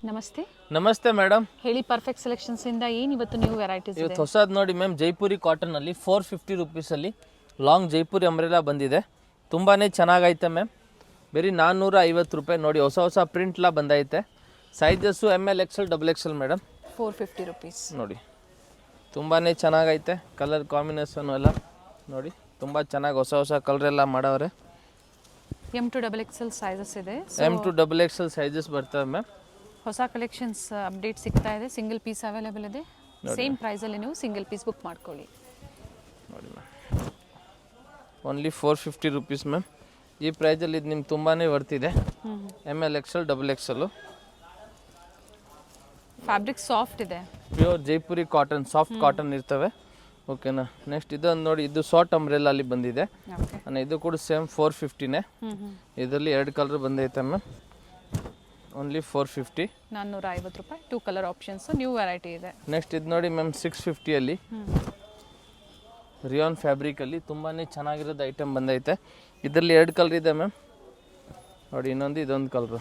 ನಮಸ್ತೆ. ನಮಸ್ತೆ ಮೇಡಮ್, ಹೇಳಿ. ಪರ್ಫೆಕ್ಟ್ ಸೆಲೆಕ್ಷನ್ಸ್ ಇಂದ ಏನು ಇವತ್ತು ನ್ಯೂ ವೆರೈಟೀಸ್ ಇದೆ? ಇವತ್ತು ಹೊಸದು ನೋಡಿ ಮ್ಯಾಮ್, ಜೈಪುರಿ ಕಾಟನ್ ಅಲ್ಲಿ 450 ರುಪೀಸಲ್ಲಿ ಲಾಂಗ್ ಜೈಪುರಿ ಅಂಬ್ರೆಲಾ ಬಂದಿದೆ. ತುಂಬಾ ಚೆನ್ನಾಗೈತೆ ಮ್ಯಾಮ್. ಬರೀ 450 ರೂಪಾಯಿ. ನೋಡಿ ಹೊಸ ಪ್ರಿಂಟ್ಲ ಬಂದೈತೆ. Sizes ML XL XXL madam. 450 rupees. ನೋಡಿ ತುಂಬಾ ಚೆನ್ನಾಗೈತೆ. ಕಲರ್ ಕಾಂಬಿನೇಷನ್ ಎಲ್ಲ ನೋಡಿ ತುಂಬ ಚೆನ್ನಾಗಿ ಹೊಸ ಕಲರ್ ಎಲ್ಲ ಮಾಡವ್ರೆ. M to XXL ಸೈಜಸ್ ಇದೆ. M to XXL ಸೈಜಸ್ ಬರ್ತವೆ ಮ್ಯಾಮ್. ಹೊಸ ಕಲೆಕ್ಷನ್ಸ್ ಅಪ್ಡೇಟ್ ಸಿಗ್ತಾ ಇದೆ. ಸಿಂಗಲ್ ಪೀಸ್ ಅವೈಲೇಬಲ್ ಇದೆ. ಸೇಮ್ ಪ್ರೈಸಲ್ಲಿ ನೀವು ಸಿಂಗಲ್ ಪೀಸ್ ಬುಕ್ ಮಾಡ್ಕೊಳ್ಳಿ. ನೋಡಿ ಮ್ಯಾಮ್, ಓನ್ಲಿ 450 ರುಪೀಸ್ ಮ್ಯಾಮ್. ಈ ಪ್ರೈಸಲ್ಲಿ ಇದು ನಿಮ್ಗೆ ತುಂಬಾ ವರ್ತಿದೆ. ML XL XXL. Fabric soft ಇದೆ. Pure Jaipuri cotton, soft cotton ಇರ್ತವೆ. ಓಕೆನಾ. ನೆಕ್ಸ್ಟ್ ಇದೊಂದು ನೋಡಿ, ಇದು ಶಾರ್ಟ್ ಅಂಬ್ರೆಲಾ ಅಲ್ಲಿ ಬಂದಿದೆ. ಇದು ಕೂಡ ಸೇಮ್ 450ನೇ. ಇದರಲ್ಲಿ 2 ಕಲರ್ ಬಂದೈತೆ ಮ್ಯಾಮ್. ಓನ್ಲಿ 450. 450 ರೂಪಾಯಿ. 2 ಕಲರ್ ಆಪ್ಷನ್ಸ್. ನ್ಯೂ ವೆರೈಟಿ ಇದೆ. ನೆಕ್ಸ್ಟ್ ಇದು ನೋಡಿ ಮ್ಯಾಮ್, 650 ಅಲ್ಲಿ ರಿಯಾನ್ ಫ್ಯಾಬ್ರಿಕ್ ಅಲ್ಲಿ ತುಂಬಾ ಚೆನ್ನಾಗಿರೋದು ಐಟಮ್ ಬಂದೈತೆ. ಇದರಲ್ಲಿ 2 ಕಲರ್ ಇದೆ ಮ್ಯಾಮ್. ನೋಡಿ, ಇದೊಂದು ಕಲರ್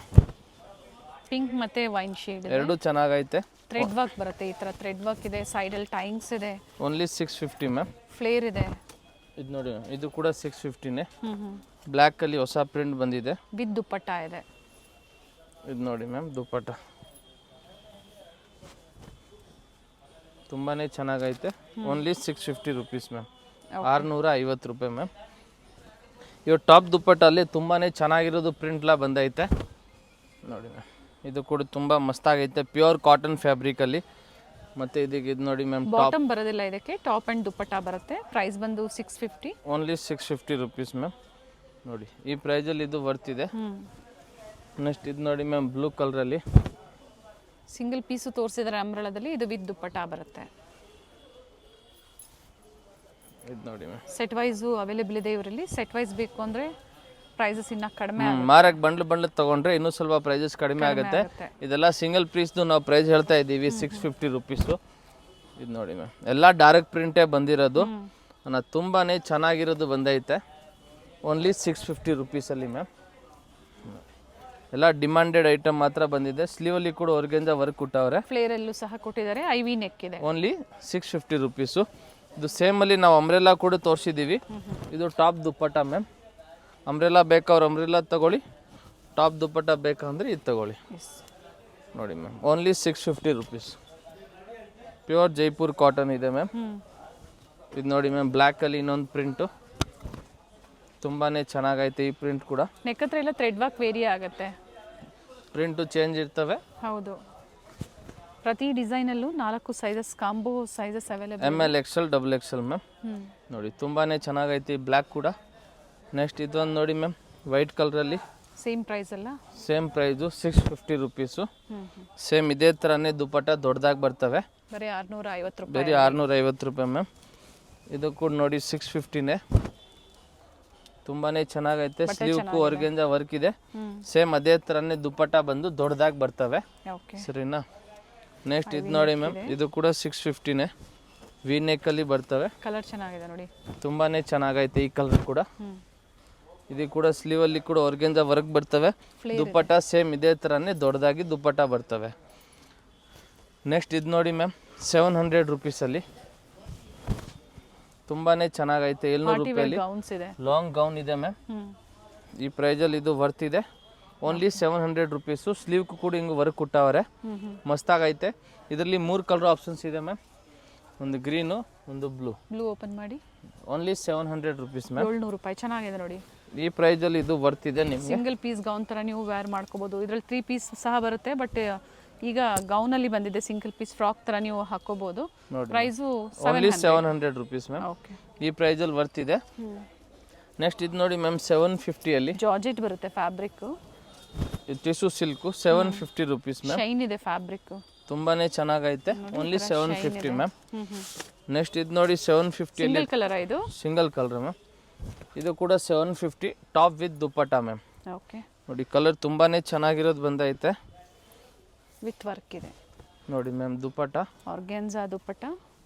ಪಿಂಕ್ ಮತ್ತೆ ವೈನ್ ಶೇಡ್. ಎರಡು ಚೆನ್ನಾಗೈತೆ. ಥ್ರೆಡ್ ವರ್ಕ್ ಬರುತ್ತೆ. ಈ ತರ ಥ್ರೆಡ್ ವರ್ಕ್ ಇದೆ. ಸೈಡ್ ಅಲ್ಲಿ ಟೈಂಗ್ಸ್ ಇದೆ. Only 650 ma'am. ಫ್ಲೇರ್ ಇದೆ. ಇದು ನೋಡಿ, ಇದು ಕೂಡ 650ನೇ. ಬ್ಲ್ಯಾಕ್ ಅಲ್ಲಿ ಹೊಸ ಪ್ರಿಂಟ್ ಬಂದಿದೆ. ವಿತ್ ದುಪ್ಪಟ್ಟ ಇದೆ. ಇದು ನೋಡಿ ಮ್ಯಾಮ್, ದುಪ್ಪಟ್ಟ ತುಂಬಾ ಚೆನ್ನಾಗೈತೆ. Only 650 rupees ma'am. 650 ರೂಪಾಯಿ ಮ್ಯಾಮ್. ಇವು ಟಾಪ್ ದುಪ್ಪಟ್ಟಲ್ಲಿ ತುಂಬಾ ಚೆನ್ನಾಗಿರೋದು ಪ್ರಿಂಟ್ಲ ಬಂದೈತೆ. ನೋಡಿ ಮ್ಯಾಮ್, ಇದು ಕೂಡ ತುಂಬ ಮಸ್ತಾಗೈತೆ. Pure cotton ಫ್ಯಾಬ್ರಿಕಲ್ಲಿ. ಮತ್ತು ಇದಕ್ಕೆ ಇದು ನೋಡಿ ಮ್ಯಾಮ್, ಬಾಟಮ್ ಬರೋದಿಲ್ಲ ಇದಕ್ಕೆ. ಟಾಪ್ ಆ್ಯಂಡ್ ದುಪ್ಪಟ್ಟ ಬರುತ್ತೆ. ಪ್ರೈಸ್ ಬಂದು 650. Only 650 rupees ma'am. ನೋಡಿ ಈ ಪ್ರೈಸಲ್ಲಿ ಇದು ಬರ್ತಿದೆ. ನೆಕ್ಸ್ಟ್ ಇದು ನೋಡಿ ಮ್ಯಾಮ್, ಬ್ಲೂ ಕಲರಲ್ಲಿ ಸಿಂಗಲ್ ಪೀಸು ತೋರಿಸಿದ್ರೆ ಅಂಬ್ರೆಲಾದಲ್ಲಿ. ಇದು ವಿತ್ ದುಪ್ಪಟ್ಟ ಬರುತ್ತೆ. ಇದು ನೋಡಿ ಮ್ಯಾಮ್, ಸೆಟ್ ವೈಸು ಅವೈಲೇಬಲ್ ಇದೆ ಇವರಲ್ಲಿ. ಸೆಟ್ ವೈಸ್ ಬೇಕು ಅಂದರೆ ಪ್ರೈಸಸ್ ಇನ್ನ ಕಡಿಮೆ. ಮಾರಕ್ಕೆ ಬಂಡ್ಲು ತಗೊಂಡ್ರೆ ಇನ್ನೂ ಸ್ವಲ್ಪ ಪ್ರೈಸಸ್ ಕಡಿಮೆ ಆಗುತ್ತೆ. ಇದೆಲ್ಲ ಸಿಂಗಲ್ ಪೀಸ್ದು ನಾವು ಪ್ರೈಸ್ ಹೇಳ್ತಾ ಇದ್ದೀವಿ 650 ರುಪೀಸು. ಇದು ನೋಡಿ ಮ್ಯಾಮ್, ಎಲ್ಲ ಡೈರೆಕ್ಟ್ ಪ್ರಿಂಟೇ ಬಂದಿರೋದು. ತುಂಬಾ ಚೆನ್ನಾಗಿರೋದು ಬಂದೈತೆ. ಓನ್ಲಿ 650 ರುಪೀಸಲ್ಲಿ ಮ್ಯಾಮ್. ಎಲ್ಲ ಡಿಮಾಂಡೆಡ್ ಐಟಮ್ ಮಾತ್ರ ಬಂದಿದೆ. ಸ್ಲೀವಲ್ಲಿ ಕೂಡ ಹೊರಗಿಂದ ವರ್ಕ್ ಕೊಟ್ಟವ್ರೆ. ಫ್ಲೇರಲ್ಲೂ ಸಹ ಕೊಟ್ಟಿದ್ದಾರೆ. IV ನೆಕ್ ಇದೆ. Only 650 rupees. ಇದು ಸೇಮಲ್ಲಿ ನಾವು ಅಂಬ್ರೆಲಾ ಕೂಡ ತೋರಿಸಿದ್ದೀವಿ. ಇದು ಟಾಪ್ ದುಪ್ಪಟ್ಟ ಮ್ಯಾಮ್. ಅಂಬ್ರೆಲಾ ಬೇಕಾದ್ರೆ ಅಂಬ್ರೆಲಾ ತಗೊಳ್ಳಿ. ಟಾಪ್ ದುಪ್ಪಟ್ಟ ಬೇಕಂದ್ರೆ ಇದು ತಗೊಳ್ಳಿ. ನೋಡಿ ma'am, only 650 rupees. Pure Jaipur cotton ಇದೆ ಮ್ಯಾಮ್. ಇದು ನೋಡಿ ಮ್ಯಾಮ್, ಬ್ಲ್ಯಾಕಲ್ಲಿ ಇನ್ನೊಂದು ಪ್ರಿಂಟು ತುಂಬಾ ಚೆನ್ನಾಗೈತೆ. ಈ ಪ್ರಿಂಟ್ ಕೂಡ ನೆಕ್ ಹತ್ರ ಎಲ್ಲ ಥ್ರೆಡ್ ವರ್ಕ್ ವೇರಿ ಆಗುತ್ತೆ. ಪ್ರಿಂಟು ಚೇಂಜ್ ಇರ್ತವೆ. ಹೌದು. ಪ್ರತಿ ಡಿಸೈನಲ್ಲೂ 4 sizes, combo sizes available. ML XL XXL ma'am. ನೋಡಿ ತುಂಬಾ ಚೆನ್ನಾಗೈತಿ. ಬ್ಲ್ಯಾಕ್ ಕೂಡ. ನೆಕ್ಸ್ಟ್ ಇದೊಂದು ನೋಡಿ ಮ್ಯಾಮ್, ವೈಟ್ ಕಲರಲ್ಲಿ. ಸೇಮ್ ಪ್ರೈಸ್ ಅಲ್ಲ? Same price 650 rupees. ಸೇಮ್ ಇದೇ ಥರನೇ ದುಪ್ಪಟ್ಟ ದೊಡ್ಡದಾಗಿ ಬರ್ತವೆ. ಬರೀ 650 ರೂಪಾಯಿ. ಬರೀ 650 ರೂಪಾಯಿ ಮ್ಯಾಮ್. ಇದು ಕೂಡ ನೋಡಿ 650ನೇ. ತುಂಬಾ ಚೆನ್ನಾಗೈತೆ. ಸ್ಲೀವ್ಗೂ ಹೊರಗಿಂದ ವರ್ಕ್ ಇದೆ. ಸೇಮ್ ಅದೇ ಥರನೇ ದುಪ್ಪಟ್ಟ ಬಂದು ದೊಡ್ಡದಾಗಿ ಬರ್ತವೆ. ಸರಿನಾ. ನೆಕ್ಸ್ಟ್ ಇದು ನೋಡಿ ಮ್ಯಾಮ್, ಇದು ಕೂಡ 650ನೇ. ವಿ ನೆಕ್ಕಲ್ಲಿ ಬರ್ತವೆ. ಕಲರ್ ಚೆನ್ನಾಗಿದೆ ನೋಡಿ. ತುಂಬಾ ಚೆನ್ನಾಗೈತೆ ಈ ಕಲರ್ ಕೂಡ. ಇದು ಕೂಡ ಸ್ಲೀವಲ್ಲಿ ಕೂಡ ಹೊರಗಿಂದ ವರ್ಕ್ ಬರ್ತವೆ. ದುಪ್ಪಟ್ಟ ಸೇಮ್ ಇದೇ ಥರನೇ ದೊಡ್ಡದಾಗಿ ದುಪ್ಪಟ್ಟ ಬರ್ತವೆ. ನೆಕ್ಸ್ಟ್ ಇದು ನೋಡಿ ಮ್ಯಾಮ್, 700 ರುಪೀಸಲ್ಲಿ ತುಂಬಾ ಚೆನ್ನಾಗೈತೆ. 700 ರೂಪಾಯಲ್ಲಿ ಲಾಂಗ್ ಗೌನ್ ಇದೆ ಮ್ಯಾಮ್. ಈ ಪ್ರೈಸಲ್ಲಿ ಇದು ವರ್ತಿದೆ. Only 700 rupees. ಸ್ಲೀವ್ಗೂ ಕೂಡ ಹಿಂಗೆ ವರ್ಕ್ ಕೊಟ್ಟವ್ರೆ. ಮಸ್ತಾಗೈತೆ. ಇದರಲ್ಲಿ 3 ಕಲರ್ ಆಪ್ಷನ್ಸ್ ಇದೆ ಮ್ಯಾಮ್. ಒಂದು ಗ್ರೀನು, ಒಂದು ಬ್ಲೂ ಓಪನ್ ಮಾಡಿ. Only 700 rupees ma'am. 700 ರೂಪಾಯಿ. ಚೆನ್ನಾಗಿದೆ ನೋಡಿ. ಈ ಪ್ರೈಸಲ್ಲಿ ಇದು ವರ್ತಿದೆ ನಿಮಗೆ. ಸಿಂಗಲ್ ಪೀಸ್ ಗೌನ್ ಥರ ನೀವು ವೇರ್ ಮಾಡ್ಕೋಬೋದು. ಇದರಲ್ಲಿ 3 ಪೀಸ್ ಸಹ ಬರುತ್ತೆ. ಬಟ್ ಈಗ ಗೌನಲ್ಲಿ ಬಂದಿದೆ. ಸಿಂಗಲ್ ಪೀಸ್ ಫ್ರಾಕ್ ಥರ ನೀವು ಹಾಕೋಬಹುದು. Price only 700 rupees ma'am. ಈ ಪ್ರೈಸಲ್ಲಿ ವರ್ತಿದೆ. ನೆಕ್ಸ್ಟ್ ಇದು ನೋಡಿ ಮ್ಯಾಮ್, 750ಅಲ್ಲಿ ಜಾರ್ಜೆಟ್ ಬರುತ್ತೆ fabric. Tissue silk 750 rupees ma'am. Shine ಇದೆ ಫ್ಯಾಬ್ರಿಕ್. ತುಂಬಾ ಚೆನ್ನಾಗೈತೆ. Only 750 ma'am. ನೆಕ್ಸ್ಟ್ ಇದು ನೋಡಿ 750 ಸಿಂಗಲ್ ಕಲರ್. ಇದು ಸಿಂಗಲ್ ಕಲರ್ ಮ್ಯಾಮ್. ಇದು ಕೂಡ 750. Top with dupatta ma'am. Okay. ನೋಡಿ ಕಲರ್ ತುಂಬಾ ಚೆನ್ನಾಗಿರೋದು ಬಂದೈತೆ. ವಿತ್ ವರ್ಕ್ ಇದೆ ನೋಡಿ ma'am. Dupatta organza dupatta.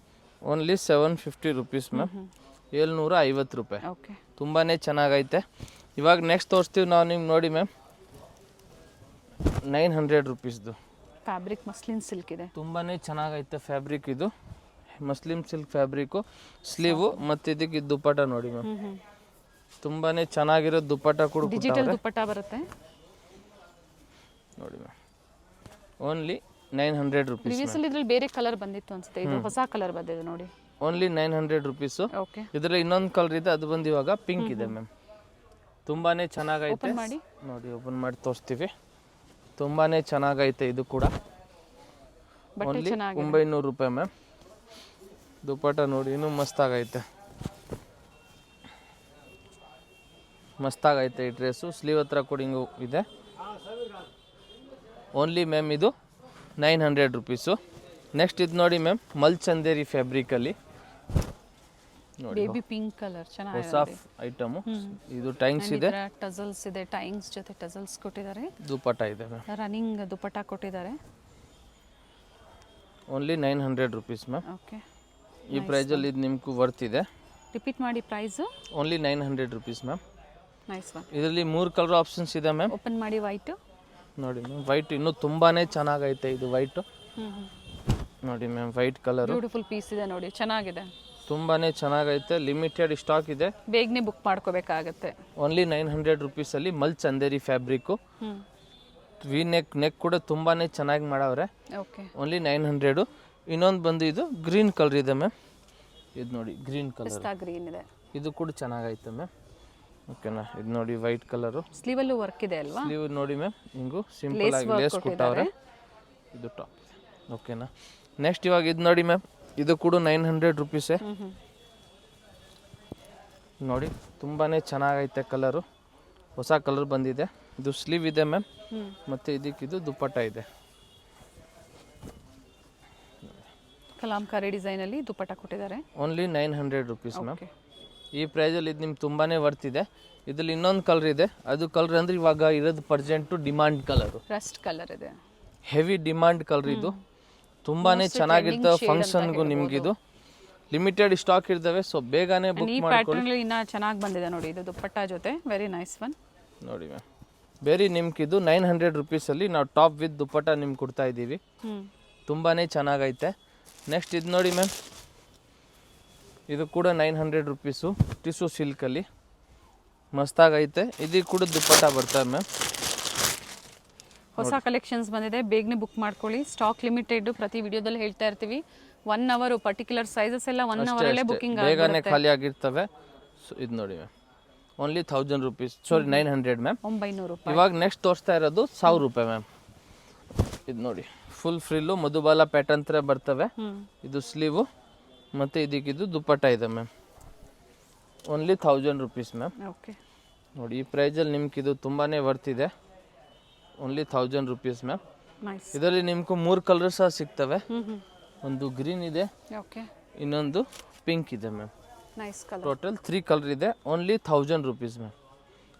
Only 750 rupees ma'am. 750 ರೂಪಾಯಿ. ಓಕೆ. ತುಂಬಾ ಚೆನ್ನಾಗೈತೆ. ಇವಾಗ ನೆಕ್ಸ್ಟ್ ತೋರಿಸ್ತೀವಿ ನಾವು ನಿಮ್ಗೆ. ನೋಡಿ ಮ್ಯಾಮ್, 900 ರುಪೀಸ್ದು ಫ್ಯಾಬ್ರಿಕ್ ಮಸ್ಲಿನ್ ಸಿಲ್ಕ್ ಇದೆ. ತುಂಬಾ ಚೆನ್ನಾಗೈತೆ ಫ್ಯಾಬ್ರಿಕ್ ಇದು, ಮಸ್ಲಿನ್ ಸಿಲ್ಕ್ ಫ್ಯಾಬ್ರಿಕ್ಕು. ಸ್ಲೀವು ಮತ್ತು ಇದಕ್ಕೆ ದುಪ್ಪಟ ನೋಡಿ ಮ್ಯಾಮ್, ತುಂಬಾ ಚೆನ್ನಾಗಿರೋ ದುಪ್ಪಟ ಕೂಡ ಡಿಜಿಟಲ್ ದುಪ್ಪಟ ಬರುತ್ತೆ ನೋಡಿ ಮ್ಯಾಮ್. Only 900 rupees. ಪ್ರಿವಿಯಸ್ಲಿ ಇದ್ರಲ್ಲಿ ಬೇರೆ ಕಲರ್ ಬಂದಿತ್ತು ಅನ್ಸುತ್ತೆ, ಇದು ಹೊಸ ಕಲರ್ ಬಂದಿದೆ ನೋಡಿ. Only 900 rupees. ಓಕೆ, ಇದರಲ್ಲಿ ಇನ್ನೊಂದು ಕಲರ್ ಇದೆ, ಅದು ಬಂದು ಇವಾಗ ಪಿಂಕ್ ಇದೆ ಮ್ಯಾಮ್. ತುಂಬಾ ಚೆನ್ನಾಗೈತೆ ಓಪನ್ ಮಾಡಿ ನೋಡಿ, ಓಪನ್ ಮಾಡಿ ತೋರಿಸ್ತೀವಿ. ತುಂಬಾ ಚೆನ್ನಾಗೈತೆ ಇದು ಕೂಡ. ಬಟ್ಟೆ ಓನ್ಲಿ ಚೆನ್ನಾಗಿದೆ. 900 ರೂಪಾಯಿ ಮ್ಯಾಮ್. ದುಪ್ಪಟ ನೋಡಿ ಇನ್ನೂ ಮಸ್ತಾಗೈತೆ, ಮಸ್ತಾಗೈತೆ ಈ ಡ್ರೆಸ್ಸು. ಸ್ಲೀವ್ ಹತ್ರ ಕೂಡ ಹಿಂಗೂ ಇದೆ. ಓನ್ಲಿ ಮ್ಯಾಮ್ ಇದು 900 ರುಪೀಸು. ನೆಕ್ಸ್ಟ್ ಇದು ನೋಡಿ ಮ್ಯಾಮ್, ಮಲ್ ಚಂದೇರಿ ಫ್ಯಾಬ್ರಿಕಲ್ಲಿ ನೋಡಿ, ಬೇಬಿ ಪಿಂಕ್ ಕಲರ್ ಚೆನ್ನಾಗಿದೆ. ಹೊಸ ಐಟಮು ಇದು. ಟೈಂಗ್ಸ್ ಇದೆ, ಟಸಲ್ಸ್ ಇದೆ, ಟೈಂಗ್ಸ್ ಜೊತೆ ಟಸಲ್ಸ್ ಕೊಟ್ಟಿದ್ದಾರೆ. ದುಪ್ಪಟ ಇದೆ ಮ್ಯಾಮ್. ರನ್ನಿಂಗ್ ದುಪ್ಪಟ ಕೊಟ್ಟಿದ್ದಾರೆ. Only 900 rupees ma'am. ಓಕೆ, ಈ ಪ್ರೈಸಲ್ಲಿ ಇದು ನಿಮ್ಗೂ ವರ್ತ್ ಇದೆ. ರಿಪೀಟ್ ಮಾಡಿ price. Only 900 rupees ma'am. Nice one. ಇದರಲ್ಲಿ 3 ಕಲರ್ ಆಪ್ಷನ್ಸ್ ಇದೆ ಮ್ಯಾಮ್. ಓಪನ್ ಮಾಡಿ. ವೈಟ್ ನೋಡಿ ಮ್ಯಾಮ್, ವೈಟ್ ಇನ್ನೂ ತುಂಬಾ ಚೆನ್ನಾಗೈತೆ ಇದು ವೈಟು. ನೋಡಿ ma'am, white colour beautiful piece ಇದೆ ನೋಡಿ, ಚೆನ್ನಾಗಿದೆ, ತುಂಬಾ ಚೆನ್ನಾಗೈತೆ. ಲಿಮಿಟೆಡ್ ಸ್ಟಾಕ್ ಇದೆ, ಬೇಗನೆ ಬುಕ್ ಮಾಡ್ಕೋಬೇಕಾಗತ್ತೆ. ಓನ್ಲಿ 900 ರುಪೀಸಲ್ಲಿ ಮಲ್ ಚಂದೇರಿ ಫ್ಯಾಬ್ರಿಕ್ಕು. ವಿ ನೆಕ್ ಕೂಡ ತುಂಬಾ ಚೆನ್ನಾಗಿ ಮಾಡವ್ರೆ. Okay, only 900. ಇನ್ನೊಂದು ಬಂದು ಇದು ಗ್ರೀನ್ ಕಲರ್ ಇದೆ ಮ್ಯಾಮ್. ಇದು ನೋಡಿ ಗ್ರೀನ್ ಕಲರ್, ಪಿಸ್ತಾ ಗ್ರೀನ್ ಇದೆ. ಇದು ಕೂಡ ಚೆನ್ನಾಗೈತೆ ಮ್ಯಾಮ್. ಓಕೆನಾ, ಇದು ನೋಡಿ ವೈಟ್ ಕಲರು. ಸ್ಲೀವಲ್ಲೂ ವರ್ಕ್ ಇದೆ ಅಲ್ವಾ? ಸ್ಲೀವ್ ನೋಡಿ ಮ್ಯಾಮ್, ಹಿಂಗೂ ಸಿಂಪಲ್ ಆಗಿ ಲೇಸ್ ಕೊಟ್ಟವ್ರೆ. ಇದು ಟಾಪ್. ಓಕೆನಾ, ನೆಕ್ಸ್ಟ್ ಇವಾಗ ಇದು ನೋಡಿ ಮ್ಯಾಮ್, ಇದು ಕೂಡ 900 ರುಪೀಸೇ. ನೋಡಿ ತುಂಬಾ ಚೆನ್ನಾಗೈತೆ ಕಲರು, ಹೊಸ ಕಲರ್ ಬಂದಿದೆ. ಇದು ಸ್ಲೀವ್ ಇದೆ ಮ್ಯಾಮ್, ಮತ್ತು ಇದಕ್ಕಿದು ದುಪ್ಪಟ್ಟ ಇದೆ. ಕಲಾಂಕಾರಿ ಡಿಸೈನಲ್ಲಿ ದುಪ್ಪಟ್ಟ ಕೊಟ್ಟಿದ್ದಾರೆ. Only 900 rupees ma'am. ಈ ಪ್ರೈಸಲ್ಲಿ ಇದು ನಿಮ್ಗೆ ತುಂಬಾ ವರ್ತ್ ಇದೆ. ಇದರಲ್ಲಿ ಇನ್ನೊಂದು ಕಲರ್ ಇದೆ, ಅದು ಕಲರ್ ಅಂದರೆ ಇವಾಗ ಇರೋದು present demand colour, Rust colour ಇದೆ. ಹೆವಿ ಡಿಮಾಂಡ್ ಕಲರ್ ಇದು. ತುಂಬಾ ಚೆನ್ನಾಗಿರ್ತವೆ ಫಂಕ್ಷನ್ಗೂ. ನಿಮಗಿದು ಲಿಮಿಟೆಡ್ ಸ್ಟಾಕ್ ಇರ್ತವೆ, ಸೊ ಬೇಗನೆ ಬುಕ್ ಈ ಮಾಡ್ಕೊಳ್ಳಿ. ಪ್ಯಾಟರ್ನ್ ಇನ್ನ ಚೆನ್ನಾಗಿ ಬಂದಿದೆ ನೋಡಿ, ಇದು ದುಪ್ಪಟ್ಟ ಜೊತೆ ವೆರಿ ನೈಸ್ ಒನ್. ನೋಡಿ ಮ್ಯಾಮ್, ಬೇರೆ ನಿಮ್ಗಿದು 900 ರುಪೀಸಲ್ಲಿ ನಾವು ಟಾಪ್ ವಿತ್ ದುಪ್ಪಟ್ಟ ನಿಮ್ಗೆ ಕೊಡ್ತಾ ಇದ್ದೀವಿ. ತುಂಬಾ ಚೆನ್ನಾಗೈತೆ. ನೆಕ್ಸ್ಟ್ ಇದು ನೋಡಿ ಮ್ಯಾಮ್, ಇದು ಕೂಡ 900 ರುಪೀಸು, ಟಿಶ್ಯೂ ಸಿಲ್ಕಲ್ಲಿ ಮಸ್ತಾಗೈತೆ. ಇದು ಕೂಡ ದುಪ್ಪಟ್ಟ ಬರ್ತವೆ ಮ್ಯಾಮ್. ಹೊಸ ಕಲೆಕ್ಷನ್ಸ್ ಬಂದಿದೆ, ಬೇಗನೆ ಬುಕ್ ಮಾಡ್ಕೊಳ್ಳಿ. ಸ್ಟಾಕ್ ಲಿಮಿಟೆಡ್, ಪ್ರತಿ ವಿಡಿಯೋದಲ್ಲಿ ಹೇಳ್ತಾ ಇರ್ತೀವಿ. 1 ಅವರ್ ಪರ್ಟಿಕ್ಯುಲರ್ ಸೈಜಸ್ ಎಲ್ಲ 1 ಅವರಲ್ಲೇ ಬುಕಿಂಗ್ ಬೇಗನೆ ಖಾಲಿ ಆಗಿರ್ತವೆ. ಸೊ ಇದು ನೋಡಿ ಮ್ಯಾಮ್, ಓನ್ಲಿ 1000 ರುಪೀಸ್, ಸಾರಿ 900 ಮ್ಯಾಮ್. 900 ರೂಪಾಯಿ. ಇವಾಗ ನೆಕ್ಸ್ಟ್ ತೋರಿಸ್ತಾ ಇರೋದು 1000 ರೂಪಾಯಿ ಮ್ಯಾಮ್. ಇದು ನೋಡಿ ಫುಲ್ ಫ್ರಿಲ್ಲು ಮಧುಬಾಲ ಪ್ಯಾಟರ್ನ್ ಥರ ಬರ್ತವೆ. ಇದು ಸ್ಲೀವು ಮತ್ತು ಇದಕ್ಕಿದು ದುಪ್ಪಟ್ಟ ಇದೆ ma'am. Only 1000 rupees ma'am. Okay, ನೋಡಿ ಈ ಪ್ರೈಸಲ್ಲಿ ನಿಮ್ಗೆ ಇದು ತುಂಬಾ ವರ್ತ್ ಇದೆ. Only 1000 rupees ma'am. ನೈಸ್. ಇದರಲ್ಲಿ ನಿಮ್ಗೆ 3 ಕಲರ್ ಸಹ ಸಿಗ್ತವೆ. ಒಂದು ಗ್ರೀನ್ ಇದೆ, ಓಕೆ, ಇನ್ನೊಂದು ಪಿಂಕ್ ಇದೆ ma'am. Nice colour. Total 3 colour ಇದೆ. Only 1000 rupees ma'am.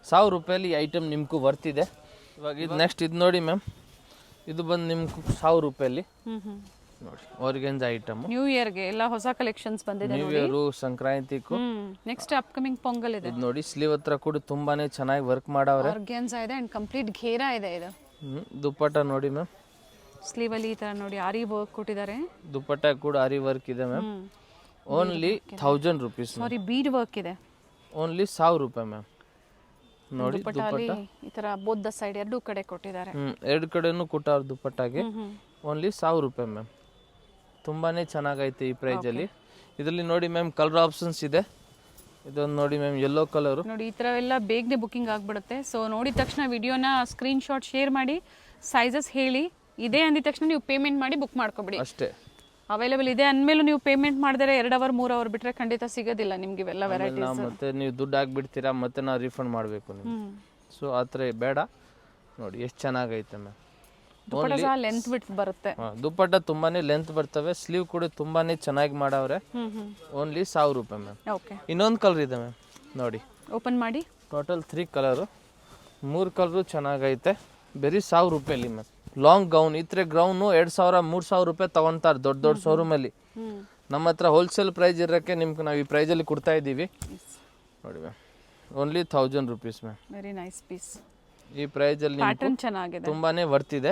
1000 ರೂಪಾಯಲ್ಲಿ ಐಟಮ್ ನಿಮ್ಗೂ ವರ್ತ್ ಇದೆ. ಇವಾಗ ಇದು ನೆಕ್ಸ್ಟ್ ಇದು ನೋಡಿ ಮ್ಯಾಮ್, ಇದು ಬಂದು ನಿಮ್ಗೆ 1000 ರೂಪಾಯಲ್ಲಿ ನೋಡಿ ಆರ್ಗೆನ್ಜಾ ಐಟಮ್. ನ್ಯೂ ಇಯರ್ಗೆ ಎಲ್ಲ ಹೊಸ ಕಲೆಕ್ಷನ್ಸ್ ಬಂದಿದೆ. ನ್ಯೂ ಇಯರು, ಸಂಕ್ರಾಂತಿಗೂ. ನೆಕ್ಸ್ಟ್ ಅಪ್ಕಮಿಂಗ್ ಪೊಂಗಲ್ ಇದೆ. ಇದು ನೋಡಿ ಸ್ಲೀವ್ ಹತ್ರ ಕೂಡ ತುಂಬಾನೇ ಚೆನ್ನಾಗಿ ವರ್ಕ್ ಮಾಡವ್ರೆ. ಆರ್ಗೆನ್ಜಾ ಇದೆ ಅಂಡ್ ಕಂಪ್ಲೀಟ್ ಘೇರಾ ಇದೆ. ಇದು ದುಪ್ಪಟ್ಟ ನೋಡಿ ಮ್ಯಾಮ್, ಸ್ಲೀವ್ ಅಲ್ಲಿ ಈ ತರ ನೋಡಿ ಆರಿ ವರ್ಕ್ ಕೊಟ್ಟಿದ್ದಾರೆ. ದುಪ್ಪಟ್ಟ ಕೂಡ ಆರಿ ವರ್ಕ್ ಇದೆ ma'am. Only 1000 rupees. Sorry, bead work ಇದೆ. ಓನ್ಲಿ 1000 ರೂಪಾಯಿ ಮ್ಯಾಮ್. ನೋಡಿ ದುಪ್ಪಟ್ಟ ಈ ತರ ಬೋತ್ ದ ಸೈಡ್ ಎರಡೂ ಕಡೆ ಕೊಟ್ಟಿದ್ದಾರೆ. ಎರಡು ಕಡೆನೂ ಕೊಟ್ಟಾರ ದುಪ್ಪಟ್ಟಾಗೆ. ಓನ್ಲಿ 1000 ರೂಪಾಯಿ ಮ್ಯಾಮ್. ತುಂಬಾನೇ ಚೆನ್ನಾಗೈತೆ ಈ ಪ್ರೈಸಲ್ಲಿ. ಇದರಲ್ಲಿ ನೋಡಿ ಮ್ಯಾಮ್ ಕಲರ್ ಆಪ್ಷನ್ಸ್ ಇದೆ. ಇದೊಂದು ನೋಡಿ ಮ್ಯಾಮ್, ಯೆಲ್ಲೋ ಕಲರು. ನೋಡಿ ಈ ಥರ ಎಲ್ಲ ಬೇಗನೆ ಬುಕಿಂಗ್ ಆಗಿಬಿಡುತ್ತೆ. ಸೊ ನೋಡಿದ ತಕ್ಷಣ ವಿಡಿಯೋನ ಸ್ಕ್ರೀನ್ ಶಾಟ್ ಶೇರ್ ಮಾಡಿ, ಸೈಜಸ್ ಹೇಳಿ, ಇದೆ ಅಂದಿದ ತಕ್ಷಣ ನೀವು ಪೇಮೆಂಟ್ ಮಾಡಿ ಬುಕ್ ಮಾಡ್ಕೊಬಿಡಿ ಅಷ್ಟೇ. ಅವೈಲೇಬಲ್ ಇದೆ ಅಂದಮೇಲೂ ನೀವು ಪೇಮೆಂಟ್ ಮಾಡಿದ್ರೆ 2 ಅವರ್ 3 ಅವರ್ ಬಿಟ್ಟರೆ ಖಂಡಿತ ಸಿಗೋದಿಲ್ಲ ನಿಮ್ಗೆ ಇವೆಲ್ಲ ವೆರೈಟೀಸ್. ಮತ್ತೆ ನೀವು ದುಡ್ಡು ಹಾಕ್ಬಿಡ್ತೀರಾ, ಮತ್ತೆ ನಾವು ರೀಫಂಡ್ ಮಾಡಬೇಕು ನಿಮ್ಗೆ. ಸೊ ಆ ಥರ ಬೇಡ. ನೋಡಿ ಎಷ್ಟು ಚೆನ್ನಾಗೈತೆ ಮ್ಯಾಮ್. ದುಪ್ಪಟ್ಟ ಸಹ ಲೆಂತ್ ಬಿಟ್ಟು ಬರುತ್ತೆ. ದುಪ್ಪಟ್ಟ ತುಂಬಾನೇ ಲೆಂತ್ ಬರ್ತವೆ. ಸ್ಲೀವ್ ಕೂಡ ತುಂಬಾನೇ ಚೆನ್ನಾಗಿ ಮಾಡವ್ರೆ. ಓನ್ಲಿ 1000 ರೂಪಾಯಿ ಮ್ಯಾಮ್. ಓಕೆ, ಇನ್ನೊಂದು ಕಲರ್ ಇದೆ ಮ್ಯಾಮ್, ನೋಡಿ ಓಪನ್ ಮಾಡಿ. ಟೋಟಲ್ 3 ಕಲರು, 3 ಕಲರು ಚೆನ್ನಾಗೈತೆ. ಬರೀ 1000 ರೂಪಾಯಲ್ಲಿ ಮ್ಯಾಮ್. ಲಾಂಗ್ ಗೌನ್, ಈ ಥರ ಗೌನು 2000 3000 ರೂಪಾಯಿ ತಗೊಂತಾರೆ ದೊಡ್ಡ ದೊಡ್ಡ ಶೋರೂಮಲ್ಲಿ. ನಮ್ಮ ಹತ್ರ ಹೋಲ್ಸೇಲ್ ಪ್ರೈಸ್ ಇರೋಕ್ಕೆ ನಿಮ್ಗೆ ನಾವು ಈ ಪ್ರೈಸಲ್ಲಿ ಕೊಡ್ತಾ ಇದ್ದೀವಿ. ನೋಡಿ ma'am, only 1000 rupees ma'am. Very nice piece. ಈ ಪ್ರೈಸಲ್ಲಿ ಪ್ಯಾಟರ್ನ್ ಚೆನ್ನಾಗಿದೆ, ತುಂಬಾನೇ ವರ್ತ್ ಇದೆ.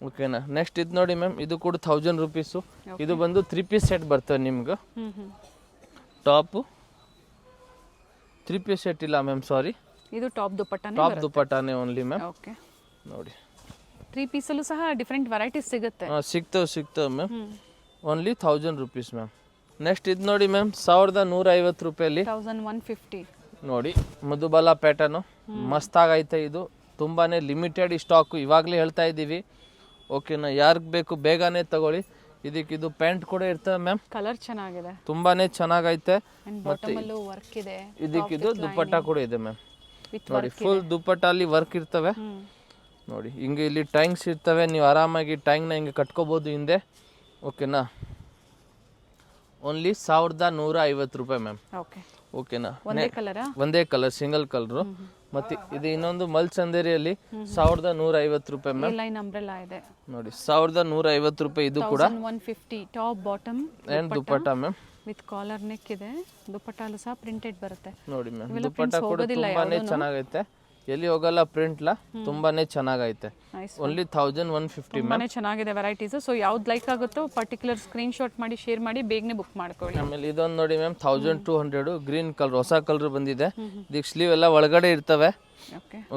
ಓಕೆನಾ. ನೆಕ್ಸ್ಟ್ ಇದು ನೋಡಿ ಮ್ಯಾಮ್, ಇದು ಕೂಡ 1000 ರುಪೀಸು. ಇದು ಬಂದು 3 ಪೀಸ್ ಸೆಟ್ ಬರ್ತವೆ ನಿಮ್ಗೆ. ಟಾಪು 3 ಪೀಸ್ ಸೆಟ್ ಇಲ್ಲ ಮ್ಯಾಮ್, ಸಾರಿ, ಇದು ಟಾಪ್ ದುಪಟ್ಟಾನೇ ಟಾಪ್ ದುಪಟ್ಟಾನೇ ಓನ್ಲಿ ಮ್ಯಾಮ್. ಓಕೆ, ನೋಡಿ 3 ಪೀಸಲ್ಲೂ ಸಹ ಡಿಫ್ರೆಂಟ್ ವೆರೈಟೀಸ್ ಸಿಗುತ್ತೆ. ಸಿಗ್ತವೆ ma'am. Only 1000 rupees ma'am. Next ಇದು ನೋಡಿ ಮ್ಯಾಮ್, 1150 ರೂಪಾಯಲ್ಲಿ 1150. ನೋಡಿ ಮಧುಬಾಲ ಪ್ಯಾಟರ್ನು ಮಸ್ತಾಗೈತೆ. ಇದು ತುಂಬಾ ಲಿಮಿಟೆಡ್ ಸ್ಟಾಕು, ಇವಾಗಲೇ ಹೇಳ್ತಾ ಇದ್ದೀವಿ. ಓಕೆನಾ, ಯಾರಿಗೆ ಬೇಕು ಬೇಗನೆ ತಗೊಳ್ಳಿ. ಇದಕ್ಕಿದು ಪ್ಯಾಂಟ್ ಕೂಡ ಇರ್ತವೆ ಮ್ಯಾಮ್. ಕಲರ್ ಚೆನ್ನಾಗಿದೆ, ತುಂಬಾ ಚೆನ್ನಾಗೈತೆ. ಮತ್ತೆ ವರ್ಕ್ ಇದೆ. ಇದಕ್ಕಿದು ದುಪ್ಪಟ್ಟ ಕೂಡ ಇದೆ ಮ್ಯಾಮ್. ನೋಡಿ ಫುಲ್ ದುಪ್ಪಟ್ಟ ಅಲ್ಲಿ ವರ್ಕ್ ಇರ್ತವೆ. ನೋಡಿ ಹಿಂಗೆ ಇಲ್ಲಿ ಟ್ಯಾಂಕ್ಸ್ ಇರ್ತವೆ, ನೀವು ಆರಾಮಾಗಿ ಟ್ಯಾಂಕ್ನ ಹಿಂಗೆ ಕಟ್ಕೋಬೋದು ಹಿಂದೆ. ಓಕೆನಾ, ಓನ್ಲಿ 1150 ರೂಪಾಯಿ ಮ್ಯಾಮ್. ಓಕೆನಾ, ಒಂದೇ ಕಲರ್ ಸಿಂಗಲ್ ಕಲರು. ಮತ್ತೆ ಇದು ಇನ್ನೊಂದು ಮಲ್ಚಂದೇರಿಯಲ್ಲಿ 1150 ರೂಪಾಯಿ ಮ್ಯಾಮ್. ನೋಡಿ 1150 ರೂಪಾಯಿ. ಇದು ಕೂಡ 150 top bottom and dupatta ma'am. With collar neck ಇದೆ. ದುಪ್ಪಟ್ಟಲು ಸಹ ಪ್ರಿಂಟೆಡ್ ಬರುತ್ತೆ. ನೋಡಿ ಮ್ಯಾಮ್, ದುಪ್ಪಟ್ಟ ಕೂಡ ತುಂಬಾನೇ ಚೆನ್ನಾಗೈತೆ, ಎಲ್ಲಿ ಹೋಗಲ್ಲ ಪ್ರಿಂಟ್ಲ, ತುಂಬಾನೇ ಚೆನ್ನಾಗೈತೆ. Only 1150 ma'am. ಚೆನ್ನಾಗಿದೆ ವೆರೈಟೀಸ್. ಸೊ ಯಾವ್ದು ಲೈಕ್ ಆಗುತ್ತೋ ಪರ್ಟಿಕ್ಯುಲರ್ ಸ್ಕ್ರೀನ್ ಶಾಟ್ ಮಾಡಿ ಶೇರ್ ಮಾಡಿ ಬೇಗನೆ ಬುಕ್ ಮಾಡ್ಕೊಳ್ಳಿ. ಆಮೇಲೆ ಇದೊಂದು ನೋಡಿ ಮ್ಯಾಮ್, 1200 ಗ್ರೀನ್ ಕಲರ್, ಹೊಸ ಕಲರ್ ಬಂದಿದೆ. ಇದಕ್ಕೆ ಸ್ಲೀವ್ ಎಲ್ಲ ಒಳಗಡೆ ಇರ್ತವೆ.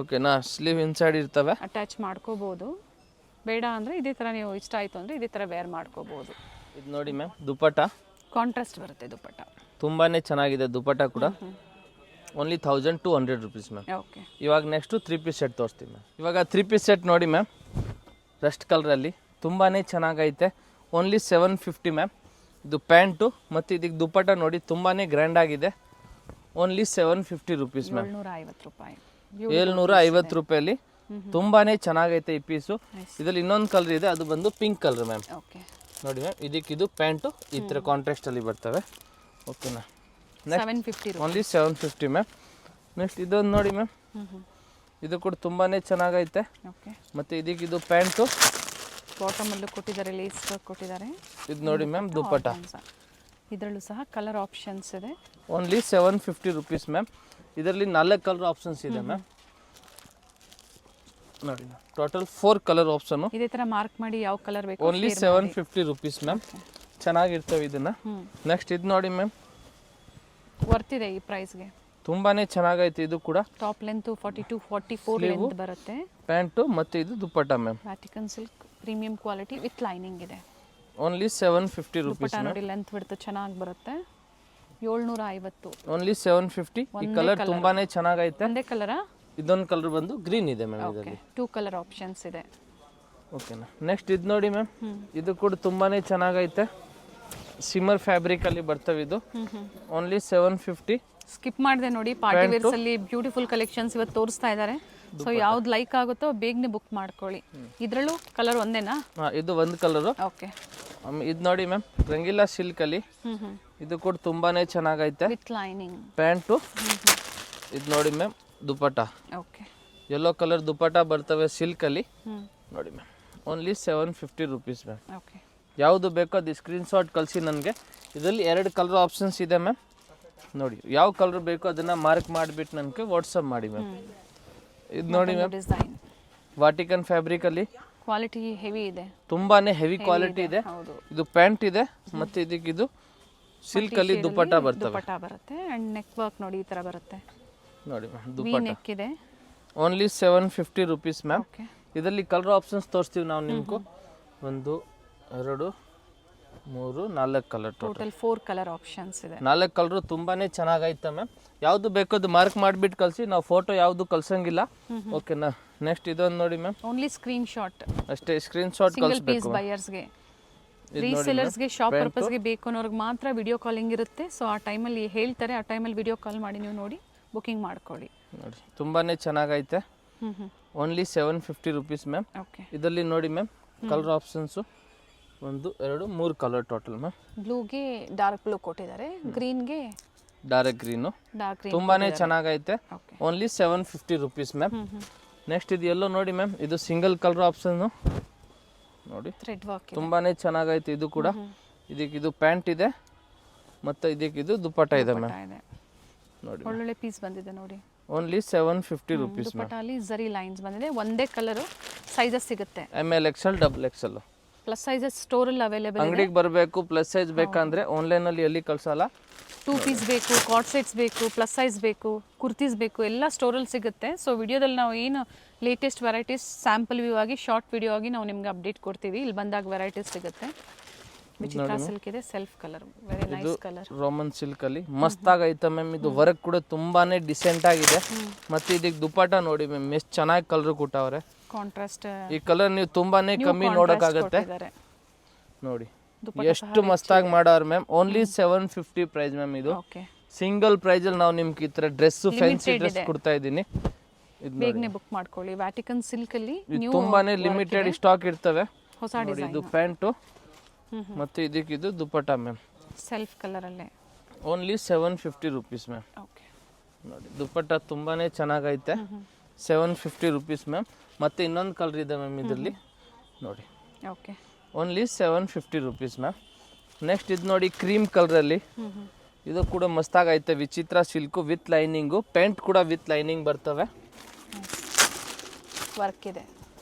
ಓಕೆನಾ, ಸ್ಲೀವ್ ಇನ್ಸೈಡ್ ಇರ್ತವೆ, ಅಟ್ಯಾಚ್ ಮಾಡ್ಕೋಬಹುದು. ಬೇಡ ಅಂದ್ರೆ ಇದೇ ತರ, ನೀವು ಇಷ್ಟ ಆಯ್ತು ಅಂದ್ರೆ ಇದೇ ತರ ವೇರ್ ಮಾಡ್ಕೋಬಹುದು. ಇದು ನೋಡಿ ಮ್ಯಾಮ್, ದುಪ್ಪಟ್ಟ ಕಾಂಟ್ರಾಸ್ಟ್ ಬರುತ್ತೆ. ದುಪ್ಪಟ್ಟ ತುಂಬಾನೇ ಚೆನ್ನಾಗಿದೆ. ದುಪ್ಪಟ್ಟ ಕೂಡ ಓನ್ಲಿ 1200 ರುಪೀಸ್ ಮ್ಯಾಮ್. ಇವಾಗ ನೆಕ್ಸ್ಟು 3 ಪೀಸ್ ಸೆಟ್ ತೋರಿಸ್ತೀವಿ ಮ್ಯಾಮ್. ಇವಾಗ 3 ಪೀಸ್ ಸೆಟ್ ನೋಡಿ ಮ್ಯಾಮ್, ರಸ್ಟ್ ಕಲರಲ್ಲಿ ತುಂಬಾನೇ ಚೆನ್ನಾಗೈತೆ. Only 750 ma'am. ಇದು ಪ್ಯಾಂಟು ಮತ್ತು ಇದಕ್ಕೆ ದುಪ್ಪಟ್ಟ ನೋಡಿ ತುಂಬಾನೇ ಗ್ರ್ಯಾಂಡ್ ಆಗಿದೆ. Only 750 rupees ma'am. 750 ರೂಪಾಯಲ್ಲಿ ತುಂಬಾನೇ ಚೆನ್ನಾಗೈತೆ ಈ ಪೀಸು. ಇದರಲ್ಲಿ ಇನ್ನೊಂದು ಕಲರ್ ಇದೆ, ಅದು ಬಂದು ಪಿಂಕ್ ಕಲರ್ ಮ್ಯಾಮ್. ನೋಡಿ ಮ್ಯಾಮ್, ಇದಕ್ಕಿದು ಪ್ಯಾಂಟು ಈ ಥರ ಕಾಂಟ್ರಾಸ್ಟಲ್ಲಿ ಬರ್ತವೆ. ಓಕೆನಾ, ಓನ್ಲಿ 750 ಮ್ಯಾಮ್. ನೆಕ್ಸ್ಟ್ ಇದೊಂದು ನೋಡಿ ಮ್ಯಾಮ್, ಇದು ಕೂಡ ತುಂಬಾನೇ ಚೆನ್ನಾಗೈತೆ. ಮತ್ತೆ ಇದಕ್ಕಿದು ಪ್ಯಾಂಟು ಬಾಟಮ್ ಅಲ್ಲೂ ಕೊಟ್ಟಿದ್ದಾರೆ, ಲೇಸ್ ಕೊಟ್ಟಿದ್ದಾರೆ. ಇದು ನೋಡಿ ಮ್ಯಾಮ್, ದುಪ್ಪಟ್ಟ ಇದರಲ್ಲೂ ಸಹ ಕಲರ್ ಆಪ್ಷನ್ಸ್ ಇದೆ. Only 750 rupees ma'am. ಇದರಲ್ಲಿ 4 ಕಲರ್ ಆಪ್ಷನ್ಸ್ ಇದೆ ಮ್ಯಾಮ್. ನೋಡಿ ಟೋಟಲ್ 4 ಕಲರ್ ಆಪ್ಷನ್. ಇದೇ ತರ ಮಾರ್ಕ್ ಮಾಡಿ ಯಾವ ಕಲರ್ ಬೇಕು. Only 750 rupees ma'am. ಚೆನ್ನಾಗಿರ್ತವೆ ಇದನ್ನ. ನೆಕ್ಸ್ಟ್ ಇದು ನೋಡಿ ಮ್ಯಾಮ್, ವರ್ತ್ ಇದೆ ಈ ಪ್ರೈಸ್ಗೆ, ತುಂಬಾನೇ ಚೆನ್ನಾಗೈತೆ. ಇದು ಕೂಡ ಟಾಪ್ ಲೆಂತ್ 42-44 ಲೆಂತ್ ಬರುತ್ತೆ. ಪ್ಯಾಂಟು ಮತ್ತೆ ಇದು dupatta ma'am. Vatican silk premium quality with lining ಇದೆ. Only 750 rupees. ದುಪ್ಪಟ್ಟ ನೋಡಿ ಲೆಂತ್ ಬಿಡ್ತು ಚೆನ್ನಾಗಿ ಬರುತ್ತೆ. 750. ಓನ್ಲಿ 750. ಈ ಕಲರ್ ತುಂಬಾನೇ ಚೆನ್ನಾಗೈತೆ. ಒಂದೇ ಕಲರಾ? ಇದೊಂದು ಕಲರ್ ಬಂದು ಗ್ರೀನ್ ಇದೆ ಮ್ಯಾಮ್. ಇದರಲ್ಲಿ 2 ಕಲರ್ ಆಪ್ಷನ್ಸ್ ಇದೆ. ಓಕೆನಾ. ನೆಕ್ಸ್ಟ್ ಇದು ನೋಡಿ ಮ್ಯಾಮ್, ಇದು ಕೂಡ ತುಂಬಾನೇ ಚೆನ್ನಾಗೈತೆ. ಸಿಮರ್ ಫ್ಯಾಬ್ರಿಕ್ ಅಲ್ಲಿ ಬರ್ತವೆ ಇದು. ಓನ್ಲಿ 750. ಸ್ಕಿಪ್ ಮಾಡಿದೆ ನೋಡಿ, ಪಾರ್ಟಿ ವೇರ್ಸ್ ಅಲ್ಲಿ ಬ್ಯೂಟಿಫುಲ್ ಕಲೆಕ್ಷನ್ಸ್ ಇವತ್ತು ತೋರಿಸ್ತಾ ಇದ್ದಾರೆ. ಸೊ ಯಾವ್ದು ಲೈಕ್ ಆಗುತ್ತೋ ಬೇಗನೆ ಬುಕ್ ಮಾಡ್ಕೊಳ್ಳಿ. ಇದರಲ್ಲೂ ಕಲರ್ ಒಂದೇನಾ? ಇದು ಒಂದು ಕಲರು. ಓಕೆ. ಇದು ನೋಡಿ ಮ್ಯಾಮ್, ರಂಗೀಲಾ ಸಿಲ್ಕ್ ಅಲ್ಲಿ. ಇದು ಕೂಡ ತುಂಬಾನೇ ಚೆನ್ನಾಗೈತೆ ವಿತ್ ಲೈನಿಂಗ್. ಪ್ಯಾಂಟು. ಇದು ನೋಡಿ ಮ್ಯಾಮ್, ದುಪ್ಪಟ್ಟ. ಓಕೆ. ಯೆಲ್ಲೋ ಕಲರ್ ದುಪ್ಪಟ್ಟ ಬರ್ತವೆ ಸಿಲ್ಕ್ ಅಲ್ಲಿ. ನೋಡಿ ma'am, only 750 rupees ma'am. Okay. ಯಾವುದು ಬೇಕೋ ಅದು ಸ್ಕ್ರೀನ್ ಶಾಟ್ ಕಳಿಸಿ ನನಗೆ. ಇದರಲ್ಲಿ 2 ಕಲರ್ ಆಪ್ಷನ್ಸ್ ಇದೆ ಮ್ಯಾಮ್. ನೋಡಿ ಯಾವ ಕಲರ್ ಬೇಕೋ ಅದನ್ನ ಮಾರ್ಕ್ ಮಾಡಿಬಿಟ್ಟು ನನಗೆ ವಾಟ್ಸಪ್ ಮಾಡಿ ಮ್ಯಾಮ್. ಇದು ನೋಡಿ ಮ್ಯಾಮ್, ವಾಟಿಕನ್ ಫ್ಯಾಬ್ರಿಕ್ ಅಲ್ಲಿ ಕ್ವಾಲಿಟಿ ಹೆವಿ ಇದೆ, ತುಂಬಾನೇ ಹೆವಿ ಕ್ವಾಲಿಟಿ ಇದೆ. ಇದು ಪ್ಯಾಂಟ್ ಇದೆ ಮತ್ತೆ ಇದಕ್ಕಿದು ಸಿಲ್ಕ್ ಅಲ್ಲಿ ದುಪ್ಪಟ್ಟ ಬರುತ್ತೆ ಅಂಡ್ ನೆಕ್ ವರ್ಕ್ ನೋಡಿ ಈ ತರ ಬರುತ್ತೆ. ನೋಡಿ ಮ್ಯಾಮ್, ದುಪ್ಪಟ್ಟ ನೆಕ್ ಇದೆ. Only 750 rupees ma'am. ಇದರಲ್ಲಿ ಕಲರ್ ಆಪ್ಷನ್ಸ್ ತೋರಿಸ್ತೀವಿ ನಾವು ನಿಮ್ಗೆ. 1 2 3 4 ಕಲರ್, ಟೋಟಲ್ 4 ಕಲರ್ ಆಪ್ಷನ್ಸ್ ಇದೆ. 4 ಕಲರ್ ತುಂಬಾನೇ ಚೆನ್ನಾಗೈತೆ ಮ್ಯಾಮ್. ಯಾವ್ದು ಬೇಕೋ ಅದು ಮಾರ್ಕ್ ಮಾಡಿಬಿಟ್ಟು ಕಳಿಸಿ, ನಾವು ಫೋಟೋ ಯಾವುದು ಕಳ್ಸಂಗಿಲ್ಲ. ಓಕೆನಾ. ನೆಕ್ಸ್ಟ್ ಇದೊಂದು ನೋಡಿ ಮ್ಯಾಮ್, ಓನ್ಲಿ ಸ್ಕ್ರೀನ್ ಶಾಟ್ ಅಷ್ಟೇ, ಸ್ಕ್ರೀನ್ ಶಾಟ್ ಕಳಿಸಬೇಕು. ಬೈಯರ್ಸ್ಗೆ, ರೀಸೆಲರ್ಸ್ಗೆ, ಶಾಪ್ ಪರ್ಪಸ್ಗೆ ಬೇಕು ಅನ್ನೋರ್ಗೆ ಮಾತ್ರ ವಿಡಿಯೋ ಕಾಲಿಂಗ್ ಇರುತ್ತೆ. ಸೊ ಆ ಟೈಮಲ್ಲಿ ಹೇಳ್ತಾರೆ, ಆ ಟೈಮಲ್ಲಿ ವಿಡಿಯೋ ಕಾಲ್ ಮಾಡಿ ನೀವು ನೋಡಿ ಬುಕಿಂಗ್ ಮಾಡ್ಕೊಳ್ಳಿ. ನೋಡಿ ತುಂಬಾನೇ ಚೆನ್ನಾಗೈತೆ. Only 750 rupees ma'am. ಓಕೆ. ಇದರಲ್ಲಿ ನೋಡಿ ma'am, colour options 1 2 3 colour total ma'am. ಬ್ಲೂಗೆ ಡಾರ್ಕ್ ಬ್ಲೂ ಕೊಟ್ಟಿದ್ದಾರೆ, ಗ್ರೀನ್ಗೆ ಡಾರ್ಕ್ ಗ್ರೀನು. ತುಂಬಾನೇ ಚೆನ್ನಾಗೈತೆ. Only 750 rupees ma'am. ನೆಕ್ಸ್ಟ್ ಇದು ಎಲ್ಲೋ ನೋಡಿ ಮ್ಯಾಮ್, ಇದು ಸಿಂಗಲ್ ಕಲರ್ ಆಪ್ಷನ್ ನೋಡಿ, ಥ್ರೆಡ್ ವರ್ಕ್ ತುಂಬಾನೇ ಚೆನ್ನಾಗೈತೆ. ಇದು ಕೂಡ ಇದಕ್ಕಿದು ಪ್ಯಾಂಟ್ ಇದೆ ಮತ್ತೆ ಇದಕ್ಕಿದು ದುಪ್ಪಟ್ಟ ಇದೆ ಮ್ಯಾಮ್. ನೋಡಿ ಒಳ್ಳೊಳ್ಳೆ ಪೀಸ್ ಬಂದಿದೆ ನೋಡಿ. Only 750 rupees ma'am. ದುಪ್ಪಟ್ಟಲ್ಲಿ ಝರಿ ಲೈನ್ಸ್ ಬಂದಿದೆ. ಒಂದೇ ಕಲರು ಸೈಜಸ್ ಸಿಗುತ್ತೆ. ML XL XL. Plus sizes ಸ್ಟೋರಲ್ಲಿ ಅವೈಲೇಬಲ್. ಅಂಗಡಿಗೆ ಬರಬೇಕು. ಪ್ಲಸ್ ಸೈಜ್ ಬೇಕಂದ್ರೆ ಆನ್ಲೈನಲ್ಲಿ ಎಲ್ಲಿ ಕಳ್ಸಲ್ಲ. 2 ಪೀಸ್ ಬೇಕು, ಕಾರ್ಡ್ ಸೆಟ್ಸ್ ಬೇಕು, ಪ್ಲಸ್ ಸೈಜ್ ಬೇಕು, ಕುರ್ತೀಸ್ ಬೇಕು, ಎಲ್ಲ ಸ್ಟೋರಲ್ಲಿ ಸಿಗುತ್ತೆ. ಸೊ ವಿಡಿಯೋದಲ್ಲಿ ನಾವು ಏನು ಲೇಟೆಸ್ಟ್ ವೆರೈಟೀಸ್ ಸ್ಯಾಂಪಲ್ ವ್ಯೂ ಆಗಿ ಶಾರ್ಟ್ ವಿಡಿಯೋ ಆಗಿ ನಾವು ನಿಮ್ಗೆ ಅಪ್ಡೇಟ್ ಕೊಡ್ತೀವಿ. ಇಲ್ಲಿ ಬಂದಾಗ ವೆರೈಟೀಸ್ ಸಿಗುತ್ತೆ. ವಿಚಿತ್ರ ಸಿಲ್ಕ್ ಇದೆ, self colour, very nice colour. Roman silk ಅಲ್ಲಿ ಮಸ್ತ್ ಆಗೈತೆ ಮ್ಯಾಮ್. ಇದು ವರ್ಕ್ ಕೂಡ ತುಂಬಾನೇ ಡಿಸೆಂಟ್ ಆಗಿದೆ. ಮತ್ತೆ ಇದಕ್ಕೆ ದುಪ್ಪಟ್ಟ ನೋಡಿ ಮ್ಯಾಮ್, ಎಷ್ಟು ಚೆನ್ನಾಗಿ ಕಲರ್ ಕೊಟ್ಟವ್ರೆ. ಕಾಂಟ್ರಾಸ್ಟ್ ಈ ಕಲರ್ ನೀವು ತುಂಬಾನೇ ಕಮ್ಮಿ ನೋಡೋಕ್ಕಾಗತ್ತೆ ನೋಡಿ. ಎಷ್ಟು ಮಸ್ತಾಗಿ ಮಾಡವ್ರೆ ಮ್ಯಾಮ್. Only 750 price ma'am. ಇದು ಸಿಂಗಲ್ ಪ್ರೈಸ್ ಅಲ್ಲಿ ನಾವು ನಿಮ್ಗೆ ಈ ತರ ಡ್ರೆಸ್, ಫ್ಯಾನ್ಸಿ ಡ್ರೆಸ್ ಕೊಡ್ತಾ ಇದ್ದೀನಿ. ಬೇಗನೆ ಬುಕ್ ಮಾಡ್ಕೊಳ್ಳಿ. ವ್ಯಾಟಿಕನ್ ಸಿಲ್ಕ್ ಅಲ್ಲಿ ತುಂಬಾನೇ ಲಿಮಿಟೆಡ್ ಸ್ಟಾಕ್ ಇರ್ತವೆ. ಹೊಸ ಡಿಸೈನ್. ಇದು ಪ್ಯಾಂಟು ಮತ್ತೆ ಇದಕ್ಕೆ ಇದು ದುಪ್ಪಟ್ಟ ಮ್ಯಾಮ್. ಸೆಲ್ಫ್ ಕಲರ್ ಅಲ್ಲೇ ಓನ್ಲಿ 750 rupees ಮ್ಯಾಮ್. ಓಕೆ ನೋಡಿ ದುಪ್ಪಟ್ಟ ತುಂಬಾನೇ ಚೆನ್ನಾಗೈತೆ. 750 rupees ಮ್ಯಾಮ್. ಮತ್ತೆ ಇನ್ನೊಂದು ಕಲರ್ ಇದೆ ಮ್ಯಾಮ್ ಇದರಲ್ಲಿ ನೋಡಿ. Okay only 750 rupees ma'am. Next ಇದು ನೋಡಿ ಕ್ರೀಮ್ ಕಲರಲ್ಲಿ. ಇದು ಕೂಡ ಮಸ್ತಾಗೈತೆ. ವಿಚಿತ್ರ ಸಿಲ್ಕು ವಿತ್ ಲೈನಿಂಗು. ಪ್ಯಾಂಟ್ ಕೂಡ ವಿತ್ ಲೈನಿಂಗ್ ಬರ್ತವೆ. ವರ್ಕ್ ಇದೆ,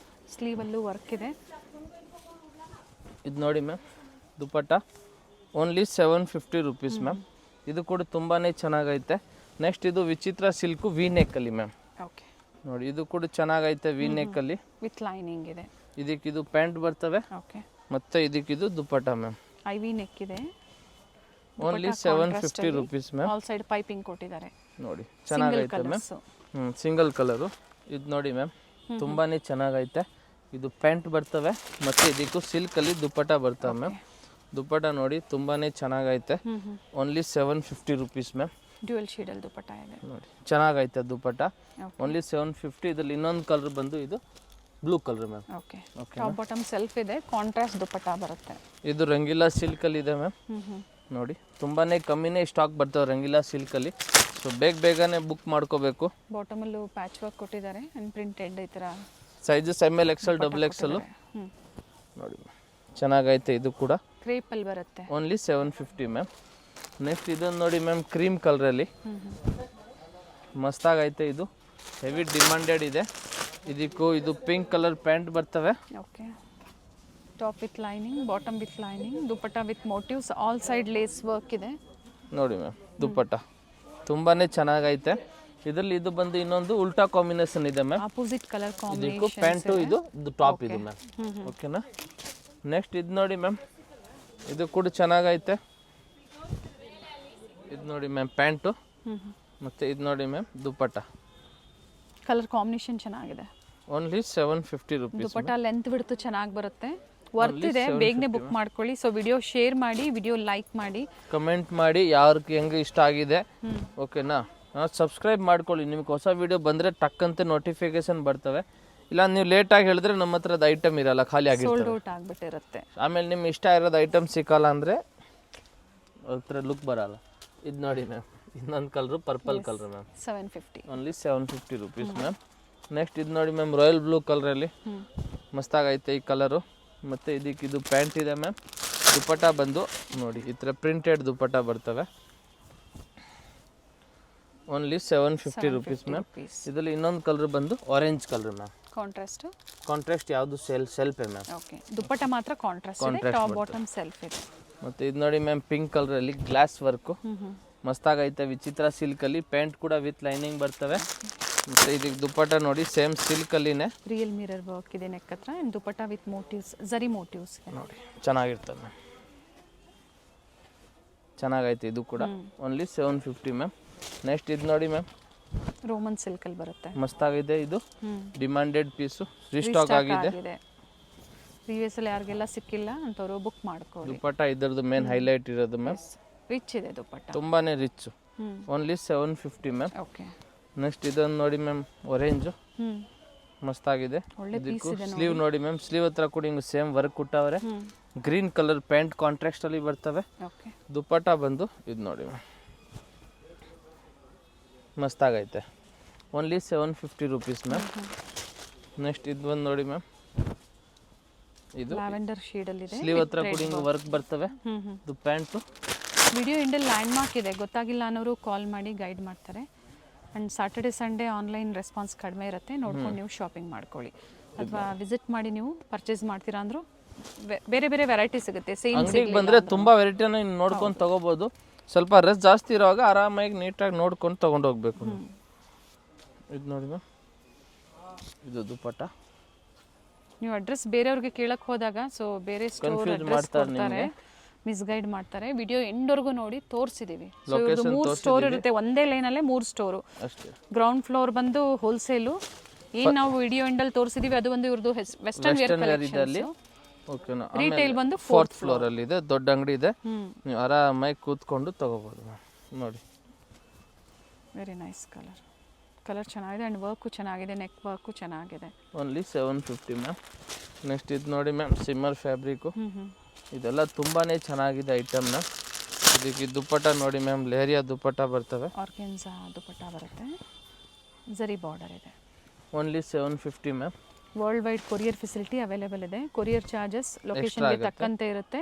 ಸ್ಲೀವಲ್ಲೂ ವರ್ಕ್ ಇದೆ. ಇದು ನೋಡಿ ಮ್ಯಾಮ್ ದುಪ್ಪಟ್ಟ ಓನ್ಲಿ 750 rupees ಮ್ಯಾಮ್. ಇದು ಕೂಡ ತುಂಬಾನೇ ಚೆನ್ನಾಗೈತೆ. ನೆಕ್ಸ್ಟ್ ಇದು ವಿಚಿತ್ರ ಸಿಲ್ಕು ವಿ ನೆಕ್ಕಲ್ಲಿ ಮ್ಯಾಮ್. ಓಕೆ ನೋಡಿ ಇದು ಕೂಡ ಚೆನ್ನಾಗೈತೆ ವಿ ನೆಕ್ಕಲ್ಲಿ ವಿತ್ ಲೈನಿಂಗ್ ಇದೆ. ಇದಕ್ಕೆ ಇದು ಪ್ಯಾಂಟ್ ಬರ್ತವೆ. ಓಕೆ ಮತ್ತೆ ಇದಕ್ಕೆ ಇದು ದುಪ್ಪಟ್ಟ ಮ್ಯಾಮ್. ಐವಿ ನೆಕ್ ಇದೆ. Only 750 rupees ma'am. All side piping ಕೊಟ್ಟಿದ್ದಾರೆ ನೋಡಿ ಚೆನ್ನಾಗೈತೆ ಮ್ಯಾಮ್. Single colour. ಇದು ನೋಡಿ ಮ್ಯಾಮ್ ತುಂಬಾನೇ ಚೆನ್ನಾಗೈತೆ. ಇದು ಪ್ಯಾಂಟ್ ಬರ್ತವೆ ಮತ್ತೆ ಇದಕ್ಕೂ ಸಿಲ್ಕಲ್ಲಿ ದುಪ್ಪಟ್ಟ ಬರ್ತವೆ ಮ್ಯಾಮ್. ದುಪ್ಪಟ್ಟ ನೋಡಿ ತುಂಬಾನೇ ಚೆನ್ನಾಗೈತೆ. Only 750 rupees ma'am. ಡ್ಯುಯಲ್ ಶೇಡಲ್ಲಿ ದುಪ್ಪಟ್ಟ ಇದೆ ನೋಡಿ ಚೆನ್ನಾಗೈತೆ ದುಪ್ಪಟ್ಟ. ಓನ್ಲಿ 750. ಇದರಲ್ಲಿ ಇನ್ನೊಂದು ಕಲರ್ ಬಂದು ಇದು blue colour ma'am. Okay top bottom self ಇದೆ. ಕಾಂಟ್ರಾಸ್ಟ್ ದುಪ್ಪಟ್ಟ ಬರುತ್ತೆ. ಇದು ರಂಗೀಲಾ ಸಿಲ್ಕಲ್ಲಿ ಇದೆ ಮ್ಯಾಮ್. ನೋಡಿ ತುಂಬಾನೇ ಕಮ್ಮಿನೇ ಸ್ಟಾಕ್ ಬರ್ತವೆ ರಂಗೀಲಾ ಸಿಲ್ಕಲ್ಲಿ. ಸೊ ಬೇಗನೆ ಬುಕ್ ಮಾಡ್ಕೋಬೇಕು. ಬಾಟಮಲ್ಲೂ ಪ್ಯಾಚ್ ವರ್ಕ್ ಕೊಟ್ಟಿದ್ದಾರೆ ಅಂಡ್ ಪ್ರಿಂಟೆಡ್ ಈ ಥರ. ಸೈಜಸ್ ML XL XL ನೋಡಿ ಚೆನ್ನಾಗೈತೆ. ಇದು ಕೂಡ ಕ್ರೇಪಲ್ಲಿ ಬರುತ್ತೆ. Only 750 ma'am. ನೆಕ್ಸ್ಟ್ ಇದನ್ನು ನೋಡಿ ಮ್ಯಾಮ್ ಕ್ರೀಮ್ ಕಲರಲ್ಲಿ ಮಸ್ತಾಗೈತೆ. ಇದು ಹೆವಿ ಡಿಮಾಂಡೆಡ್ ಇದೆ. ಇದಕ್ಕೂ ಇದು ಪಿಂಕ್ ಕಲರ್ ಪ್ಯಾಂಟ್ ಬರ್ತವೆ. Okay top with lining, bottom with lining, dupatta with motifs, all side lace work ಇದೆ ನೋಡಿ ಮ್ಯಾಮ್. ದುಪ್ಪಟ್ಟ ತುಂಬಾನೇ ಚೆನ್ನಾಗೈತೆ. ಇದರಲ್ಲಿ ಇದು ಬಂದು ಇನ್ನೊಂದು ಉಲ್ಟಾ ಕಾಂಬಿನೇಷನ್ ಇದೆ ಮ್ಯಾಮ್. ಆಪೋಸಿಟ್ ಕಲರ್ ಇದಕ್ಕೂ ಕಾಂಬಿನೇಷನ್. ಪ್ಯಾಂಟು ಇದು ಟಾಪ್ ಇದು ಮ್ಯಾಮ್. ಓಕೆನಾ. ನೆಕ್ಸ್ಟ್ ಇದು ನೋಡಿ ಮ್ಯಾಮ್ ಇದು ಕೂಡ ಚೆನ್ನಾಗೈತೆ. ಇದು ನೋಡಿ ಮ್ಯಾಮ್ ಪ್ಯಾಂಟು ಮತ್ತೆ ಇದು ನೋಡಿ ಮ್ಯಾಮ್ ದುಪ್ಪಟ್ಟ. ಕಲರ್ ಕಾಂಬಿನೇಷನ್ ಚೆನ್ನಾಗಿದೆ. Only 750 rupees. ದುಪ್ಪಟ್ಟ ಲೆಂತ್ ಬಿಡ್ತು ಚೆನ್ನಾಗಿ ಬರುತ್ತೆ. ವರ್ತ್ ಇದೆ. ಬೇಗನೆ ಬುಕ್ ಮಾಡ್ಕೊಳ್ಳಿ. ಸೊ ವಿಡಿಯೋ ಶೇರ್ ಮಾಡಿ, ವಿಡಿಯೋ ಲೈಕ್ ಮಾಡಿ, ಕಮೆಂಟ್ ಮಾಡಿ ಯಾರಿಗೆ ಹೆಂಗೆ ಇಷ್ಟ ಆಗಿದೆ. ಓಕೆನಾ. ಸಬ್ಸ್ಕ್ರೈಬ್ ಮಾಡ್ಕೊಳ್ಳಿ. ನಿಮ್ಗೆ ಹೊಸ ವಿಡಿಯೋ ಬಂದರೆ ಟಕ್ಕಂತೆ ನೋಟಿಫಿಕೇಶನ್ ಬರ್ತವೆ. ಇಲ್ಲ ನೀವು ಲೇಟಾಗಿ ಹೇಳಿದ್ರೆ ನಮ್ಮ ಹತ್ರದ ಐಟಮ್ ಇರಲ್ಲ, ಖಾಲಿ ಸೋಲ್ಡ್ ಆಗಿರ್ತವೆ. ಔಟ್ ಆಗಿಬಿಟ್ಟಿರುತ್ತೆ. ಆಮೇಲೆ ನಿಮ್ಗೆ ಇಷ್ಟ ಇರೋದು ಐಟಮ್ ಸಿಕ್ಕಲ್ಲ ಅಂದರೆ ಹತ್ರ ಲುಕ್ ಬರಲ್ಲ. ಇದು ನೋಡಿ ಮ್ಯಾಮ್ ಇನ್ನೊಂದು colour purple colour ma'am. 750. Only 750 rupees ma'am. Next ಇದು ನೋಡಿ ಮ್ಯಾಮ್ ರಾಯಲ್ ಬ್ಲೂ ಕಲರಲ್ಲಿ ಮಸ್ತಾಗೈತೆ ಈ ಕಲರು. ಮತ್ತು ಇದಕ್ಕೆ ಇದು ಪ್ಯಾಂಟ್ ಇದೆ ಮ್ಯಾಮ್. ದುಪ್ಪಟ್ಟ ಬಂದು ನೋಡಿ ಈ ಥರ ಪ್ರಿಂಟೆಡ್ ದುಪ್ಪಟ್ಟ ಬರ್ತವೆ. Only 750 rupees ma'am. ಇದರಲ್ಲಿ ಇನ್ನೊಂದು ಕಲರ್ ಬಂದು ಆರೆಂಜ್ ಕಲರ್ ಮ್ಯಾಮ್. ಕಾಂಟ್ರಾಸ್ಟ್ ಯಾವುದು ಸೆಲ್ಫ್ ಮ್ಯಾಮ್. ಓಕೆ ದುಪ್ಪಟ್ಟ ಮಾತ್ರ ಕಾಂಟ್ರಾಸ್ಟ್ ಇದೆ. ಟಾಪ್ ಬಾಟಮ್ ಸೆಲ್ಫ್ ಇದೆ. ಮತ್ತು ಇದು ನೋಡಿ ಮ್ಯಾಮ್ ಪಿಂಕ್ ಕಲರಲ್ಲಿ ಗ್ಲಾಸ್ ವರ್ಕು ಮಸ್ತಾಗೈತೆ. ವಿಚಿತ್ರ ಸಿಲ್ಕಲ್ಲಿ ಪ್ಯಾಂಟ್ ಕೂಡ ವಿತ್ ಲೈನಿಂಗ್ ಬರ್ತವೆ. ಮತ್ತು ಇದಕ್ಕೆ ದುಪ್ಪಟ್ಟ ನೋಡಿ ಸೇಮ್ ಸಿಲ್ಕಲ್ಲಿನೇ ರಿಯಲ್ ಮಿರರ್ ವರ್ಕ್ ಇದೆ ನೆಕ್ ಹತ್ರ. ಆ್ಯಂಡ್ ದುಪ್ಪಟ್ಟ ವಿತ್ ಮೋಟಿವ್ಸ್, ಜರಿ ಮೋಟಿವ್ಸ್ ನೋಡಿ ಚೆನ್ನಾಗಿರ್ತದೆ ಮ್ಯಾಮ್. ಚೆನ್ನಾಗೈತೆ ಇದು ಕೂಡ. Only 750 ma'am. ನೆಕ್ಸ್ಟ್ ಇದು ನೋಡಿ ಮ್ಯಾಮ್ ರೋಮನ್ ಸಿಲ್ಕಲ್ಲಿ ಬರುತ್ತೆ. ಮಸ್ತಾಗಿದೆ. ಇದು ಡಿಮಾಂಡೆಡ್ ಪೀಸು, ರೀಸ್ಟಾಕ್ ಆಗಿದೆ. ಪ್ರೀವಿಯಸ್ ಅಲ್ಲಿ ಯಾರಿಗೆಲ್ಲ ಸಿಕ್ಕಿಲ್ಲ ಅಂತವರು ಬುಕ್ ಮಾಡ್ಕೊಳ್ಳಿ. ದುಪ್ಪಟ್ಟ ಇದರದ್ದು ಮೇನ್ ಹೈಲೈಟ್ ಇರೋದು ಮ್ಯಾಮ್. ರಿಚ್ ಇದೆ ದುಪ್ಪಟ್ಟ, ತುಂಬಾನೇ rich. Only 750 ma'am. Okay next ಇದನ್ನು ನೋಡಿ ಮ್ಯಾಮ್ ಆರೆಂಜು ಮಸ್ತಾಗಿದೆ. ಸ್ಲೀವ್ ನೋಡಿ ಮ್ಯಾಮ್. ಸ್ಲೀವ್ ಹತ್ರ ಕೂಡ ಹಿಂಗೆ ಸೇಮ್ ವರ್ಕ್ ಕೊಟ್ಟವ್ರೆ. ಗ್ರೀನ್ ಕಲರ್ ಪ್ಯಾಂಟ್ ಕಾಂಟ್ರಾಸ್ಟ್ ಅಲ್ಲಿ ಬರ್ತವೆ. ದುಪ್ಪಟ್ಟ ಬಂದು ಇದು ನೋಡಿ ಮ್ಯಾಮ್ ಮಸ್ತಾಗೈತೆ. Only 750 rupees ma'am. ನೆಕ್ಸ್ಟ್ ಇದು ಬಂದು ನೋಡಿ ಮ್ಯಾಮ್ ಇದು ಲ್ಯಾವೆಂಡರ್ ಶೇಡ್ ಅಲ್ಲಿ ಇದೆ. ಸ್ಲೀವ್ ಹತ್ರ ಕೂಡ ಹಿಂಗೆ ವರ್ಕ್ ಬರ್ತವೆ. ಇದು ಪ್ಯಾಂಟು. ವಿಡಿಯೋ ಎಂಡಲ್ಲಿ ಲ್ಯಾಂಡ್ ಮಾರ್ಕ್ ಇದೆ, ಗೊತ್ತಾಗಿಲ್ಲ ಅನ್ನೋರು ಕಾಲ್ ಮಾಡಿ ಗೈಡ್ ಮಾಡ್ತಾರೆ. And Saturday Sunday online response ಕಡಿಮೆ ಇರುತ್ತೆ, ನೋಡ್ಕೊಂಡು ನೀವು ಶಾಪಿಂಗ್ ಮಾಡ್ಕೊಳ್ಳಿ. ಅಥವಾ ವಿಸಿಟ್ ಮಾಡಿ ನೀವು ಪರ್ಚೇಸ್ ಮಾಡ್ತೀರಾ ಅಂದ್ರೂ ಬೇರೆ ಬೇರೆ ವೆರೈಟಿ ಸಿಗುತ್ತೆ. ಸೇಮ್ ಅಂಗಡಿಗೆ ಬಂದರೆ ತುಂಬ ವೆರೈಟಿನ ನೀವು ನೋಡ್ಕೊಂಡು ತೊಗೋಬೋದು. ಸ್ವಲ್ಪ ರಸ್ ಜಾಸ್ತಿ ಇರೋವಾಗ ಆರಾಮಾಗಿ ನೀಟಾಗಿ ನೋಡ್ಕೊಂಡು ತೊಗೊಂಡು ಹೋಗ್ಬೇಕು. ಇದು ನೋಡಿ ಮ್ಯಾಮ್, ಇದು ದುಪ್ಪಟ್ಟ. ನೀವು ಅಡ್ರೆಸ್ ಬೇರೆಯವ್ರಿಗೆ ಕೇಳಕ್ಕೆ ಹೋದಾಗ ಸೊ ಬೇರೆ ಸ್ಟೋರ್ ಅಡ್ರೆಸ್ ಕೊಡ್ತಾರೆ, ಮಿಸ್ಗೈಡ್ ಮಾಡ್ತಾರೆ. ವಿಡಿಯೋ ಎಂಡ್ವರೆಗೂ ನೋಡಿ ತೋರಿಸಿದ್ದೀವಿ. ಸೊ ಇದು 3 ಸ್ಟೋರ್ ಇರುತ್ತೆ, ಒಂದೇ ಲೈನಲ್ಲೇ 3 ಸ್ಟೋರು. ಅಷ್ಟೇ. ಗ್ರೌಂಡ್ ಫ್ಲೋರ್ ಬಂದು ಹೋಲ್ಸೇಲು. ಏನು ನಾವು ವಿಡಿಯೋ ಎಂಡಲ್ಲಿ ತೋರಿಸಿದ್ದೀವಿ ಅದು ಒಂದು ಇವ್ರದ್ದು ವೆಸ್ಟರ್ನ್ ವೇರ್ ಕಲೆಕ್ಷನ್ಸ್. ಓಕೆನಾ. ರಿಟೇಲ್ ಬಂದು 4th ಫ್ಲೋರಲ್ಲಿ ಇದೆ, ದೊಡ್ಡ ಅಂಗಡಿ ಇದೆ, ನೀವು ಆರಾಮಾಗಿ ಕೂತ್ಕೊಂಡು ತಗೋಬೋದು ನೋಡಿ. ವೆರಿ ನೈಸ್ ಕಲರ್ ಚೆನ್ನಾಗಿದೆ ಆ್ಯಂಡ್ ವರ್ಕು ಚೆನ್ನಾಗಿದೆ, ನೆಕ್ ವರ್ಕು ಚೆನ್ನಾಗಿದೆ. Only 750 ma'am. ನೆಕ್ಸ್ಟ್ ಇದು ನೋಡಿ ಮ್ಯಾಮ್, ಸಿಮ್ಮರ್ ಫ್ಯಾಬ್ರಿಕ್ಕು. ಇದೆಲ್ಲ ತುಂಬಾ ಚೆನ್ನಾಗಿದೆ ಐಟಮ್ನ. ಇದಕ್ಕೆ ದುಪ್ಪಟ್ಟ ನೋಡಿ ಮ್ಯಾಮ್, ಲೇರಿಯಾ ದುಪ್ಪಟ್ಟ ಬರ್ತವೆ, ಆರ್ಗೆನ್ಸಾ ದುಪ್ಪಟ್ಟ ಬರುತ್ತೆ, ಜರಿ ಬಾರ್ಡರ್ ಇದೆ. Only 750 ma'am. World wide courier facility available ಇದೆ. ಕೊರಿಯರ್ ಚಾರ್ಜಸ್ ಲೊಕೇಶನ್ಗೆ ತಕ್ಕಂತೆ ಇರುತ್ತೆ,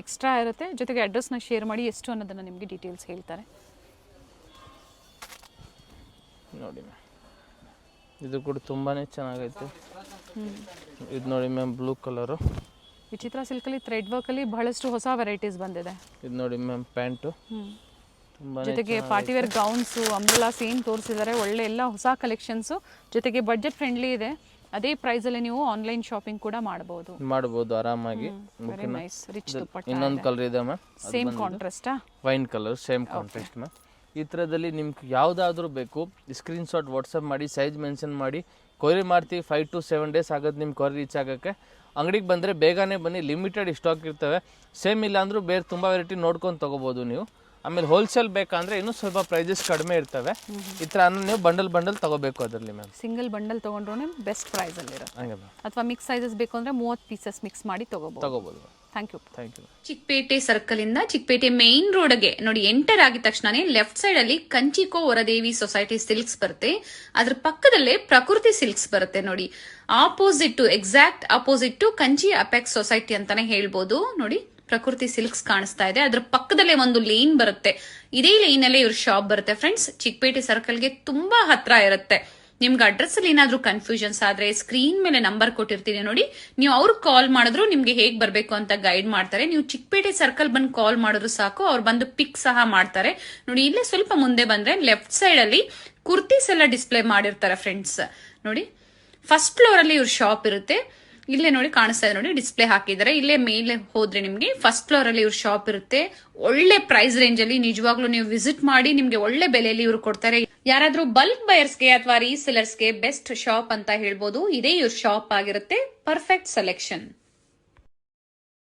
ಎಕ್ಸ್ಟ್ರಾ ಇರುತ್ತೆ. ಜೊತೆಗೆ ಅಡ್ರೆಸ್ನ ಶೇರ್ ಮಾಡಿ ಎಷ್ಟು ಅನ್ನೋದನ್ನು ನಿಮಗೆ ಡೀಟೇಲ್ಸ್ ಹೇಳ್ತಾರೆ ನೋಡಿ ಮ್ಯಾಮ್. ಇದು ಕೂಡ ತುಂಬಾ ಚೆನ್ನಾಗೈತೆ. ಇದು ನೋಡಿ ಮ್ಯಾಮ್, ಬ್ಲೂ ಕಲರು. ವಿಚಿತ್ರ ಸಿಲ್ಕಲ್ಲಿ ಥ್ರೆಡ್ ವರ್ಕಲ್ಲಿ ಬಹಳಷ್ಟು ಹೊಸ ವೆರೈಟೀಸ್ ಬಂದಿದೆ. ಇದು ನೋಡಿ ಮ್ಯಾಮ್, ಪ್ಯಾಂಟು. ಜೊತೆಗೆ ಪಾರ್ಟಿವೇರ್ ಗೌನ್ಸು, ಅಂಬ್ರೆಲಾಸ್ ಏನು ತೋರಿಸಿದ್ದಾರೆ ಒಳ್ಳೆ ಎಲ್ಲ ಹೊಸ ಕಲೆಕ್ಷನ್ಸು. ಜೊತೆಗೆ ಬಡ್ಜೆಟ್ ಫ್ರೆಂಡ್ಲಿ ಇದೆ. ಅದೇ ಪ್ರೈಸಲ್ಲಿ ನೀವು ಆನ್ಲೈನ್ ಶಾಪಿಂಗ್ ಕೂಡ ಮಾಡಬಹುದು ಆರಾಮಾಗಿ. Very nice rich dupatta. ಇನ್ನೊಂದು ಕಲರ್ ಇದೆ ಮ್ಯಾಮ್, ಸೇಮ್ ಕಾಂಟ್ರಾಸ್ಟಾ, wine colour, same contrast ma'am. ಈ ಥರದಲ್ಲಿ ನಿಮ್ಗೆ ಯಾವುದಾದ್ರೂ ಬೇಕು ಸ್ಕ್ರೀನ್ಶಾಟ್ ವಾಟ್ಸಪ್ ಮಾಡಿ, ಸೈಜ್ ಮೆನ್ಷನ್ ಮಾಡಿ, ಕೊರಿಯರ್ ಮಾಡ್ತೀವಿ. 5 to 7 days ಆಗುತ್ತೆ ನಿಮ್ಮ ಕೊರಿಯರ್ ರೀಚ್ ಆಗೋಕ್ಕೆ. ಅಂಗಡಿಗೆ ಬಂದರೆ ಬೇಗನೆ ಬನ್ನಿ, ಲಿಮಿಟೆಡ್ ಸ್ಟಾಕ್ ಇರ್ತವೆ. ಸೇಮ್ ಇಲ್ಲ ಅಂದರೂ ಬೇರೆ ತುಂಬ ವೆರೈಟಿ ನೋಡ್ಕೊಂಡು ತೊಗೋಬೋದು ನೀವು. ಆಮೇಲೆ ಹೋಲ್ಸೇಲ್ ಬೇಕಂದರೆ ಇನ್ನೂ ಸ್ವಲ್ಪ ಪ್ರೈಸಸ್ ಕಡಿಮೆ ಇರ್ತವೆ. ಈ ಥರ ನೀವು ಬಂಡಲ್ ತೊಗೋಬೇಕು ಅದರಲ್ಲಿ ಮ್ಯಾಮ್. ಸಿಂಗಲ್ ಬಂಡಲ್ ತೊಗೊಂಡ್ರೂ ಬೆಸ್ಟ್ ಪ್ರೈಸಲ್ಲಿರುತ್ತೆ. ಹಂಗೆ ಮ್ಯಾಮ್. ಅಥವಾ ಮಿಕ್ಸ್ ಸೈಜಸ್ ಬೇಕು ಅಂದರೆ 30 ಪೀಸಸ್ ಮಿಕ್ಸ್ ಮಾಡಿ ತೊಗೋಬೋದು. Thank you. ಚಿಕ್ಕಪೇಟೆ ಸರ್ಕಲ್ ಇಂದ ಚಿಕ್ಕಪೇಟೆ ಮೇನ್ ರೋಡ್ಗೆ ನೋಡಿ ಎಂಟರ್ ಆಗಿದ ತಕ್ಷಣ ಲೆಫ್ಟ್ ಸೈಡ್ ಅಲ್ಲಿ ಕಂಚಿಕೋ ವರದೇವಿ ಸೊಸೈಟಿ ಸಿಲ್ಕ್ಸ್ ಬರುತ್ತೆ. ಅದ್ರ ಪಕ್ಕದಲ್ಲೇ ಪ್ರಕೃತಿ ಸಿಲ್ಕ್ಸ್ ಬರುತ್ತೆ ನೋಡಿ. Exact opposite to Kanchi apex society ಅಂತಾನೆ ಹೇಳ್ಬೋದು. ನೋಡಿ ಪ್ರಕೃತಿ ಸಿಲ್ಕ್ಸ್ ಕಾಣಿಸ್ತಾ ಇದೆ, ಅದ್ರ ಪಕ್ಕದಲ್ಲೇ ಒಂದು ಲೇನ್ ಬರುತ್ತೆ. ಇದೇ ಲೈನ್ ಅಲ್ಲೇ ಇವ್ರ ಶಾಪ್ ಬರುತ್ತೆ ಫ್ರೆಂಡ್ಸ್. ಚಿಕ್ಕಪೇಟೆ ಸರ್ಕಲ್ಗೆ ತುಂಬಾ ಹತ್ರ ಇರುತ್ತೆ. ನಿಮ್ಗೆ ಅಡ್ರೆಸ್ ಅಲ್ಲಿ ಏನಾದ್ರೂ ಕನ್ಫ್ಯೂಷನ್ಸ್ ಆದ್ರೆ ಸ್ಕ್ರೀನ್ ಮೇಲೆ ನಂಬರ್ ಕೊಟ್ಟಿರ್ತೀನಿ ನೋಡಿ, ನೀವು ಅವ್ರಿಗೆ ಕಾಲ್ ಮಾಡಿದ್ರು ನಿಮ್ಗೆ ಹೇಗ್ ಬರ್ಬೇಕು ಅಂತ ಗೈಡ್ ಮಾಡ್ತಾರೆ. ನೀವು ಚಿಕ್ಕಪೇಟೆ ಸರ್ಕಲ್ ಬಂದು ಕಾಲ್ ಮಾಡಿದ್ರು ಸಾಕು, ಅವ್ರು ಬಂದು ಪಿಕ್ ಸಹ ಮಾಡ್ತಾರೆ. ನೋಡಿ ಇಲ್ಲೇ ಸ್ವಲ್ಪ ಮುಂದೆ ಬಂದ್ರೆ ಲೆಫ್ಟ್ ಸೈಡ್ ಅಲ್ಲಿ ಕುರ್ತೀಸ್ ಎಲ್ಲ ಡಿಸ್ಪ್ಲೇ ಮಾಡಿರ್ತಾರೆ ಫ್ರೆಂಡ್ಸ್. ನೋಡಿ ಫಸ್ಟ್ ಫ್ಲೋರ್ ಅಲ್ಲಿ ಇವ್ರ ಶಾಪ್ ಇರುತ್ತೆ. ಇಲ್ಲೇ ನೋಡಿ ಕಾಣಿಸ್ತಾ ಇದೆ ನೋಡಿ, ಡಿಸ್ಪ್ಲೇ ಹಾಕಿದ್ದಾರೆ. ಇಲ್ಲೇ ಮೇಲೆ ಹೋದ್ರೆ ನಿಮ್ಗೆ ಫಸ್ಟ್ ಫ್ಲೋರ್ ಅಲ್ಲಿ ಇವ್ರ ಶಾಪ್ ಇರುತ್ತೆ. ಒಳ್ಳೆ ಪ್ರೈಸ್ ರೇಂಜ್ ಅಲ್ಲಿ ನಿಜವಾಗ್ಲೂ ನೀವು ವಿಸಿಟ್ ಮಾಡಿ, ನಿಮ್ಗೆ ಒಳ್ಳೆ ಬೆಲೆಯಲ್ಲಿ ಇವ್ರು ಕೊಡ್ತಾರೆ. ಯಾರಾದ್ರೂ ಬಲ್ಕ್ ಬಯರ್ಸ್ಗೆ ಅಥವಾ ರೀಸೆಲರ್ಸ್ಗೆ ಬೆಸ್ಟ್ ಶಾಪ್ ಅಂತ ಹೇಳ್ಬೋದು. ಇದೇ ಇವ್ರ ಶಾಪ್ ಆಗಿರುತ್ತೆ. Perfect selection.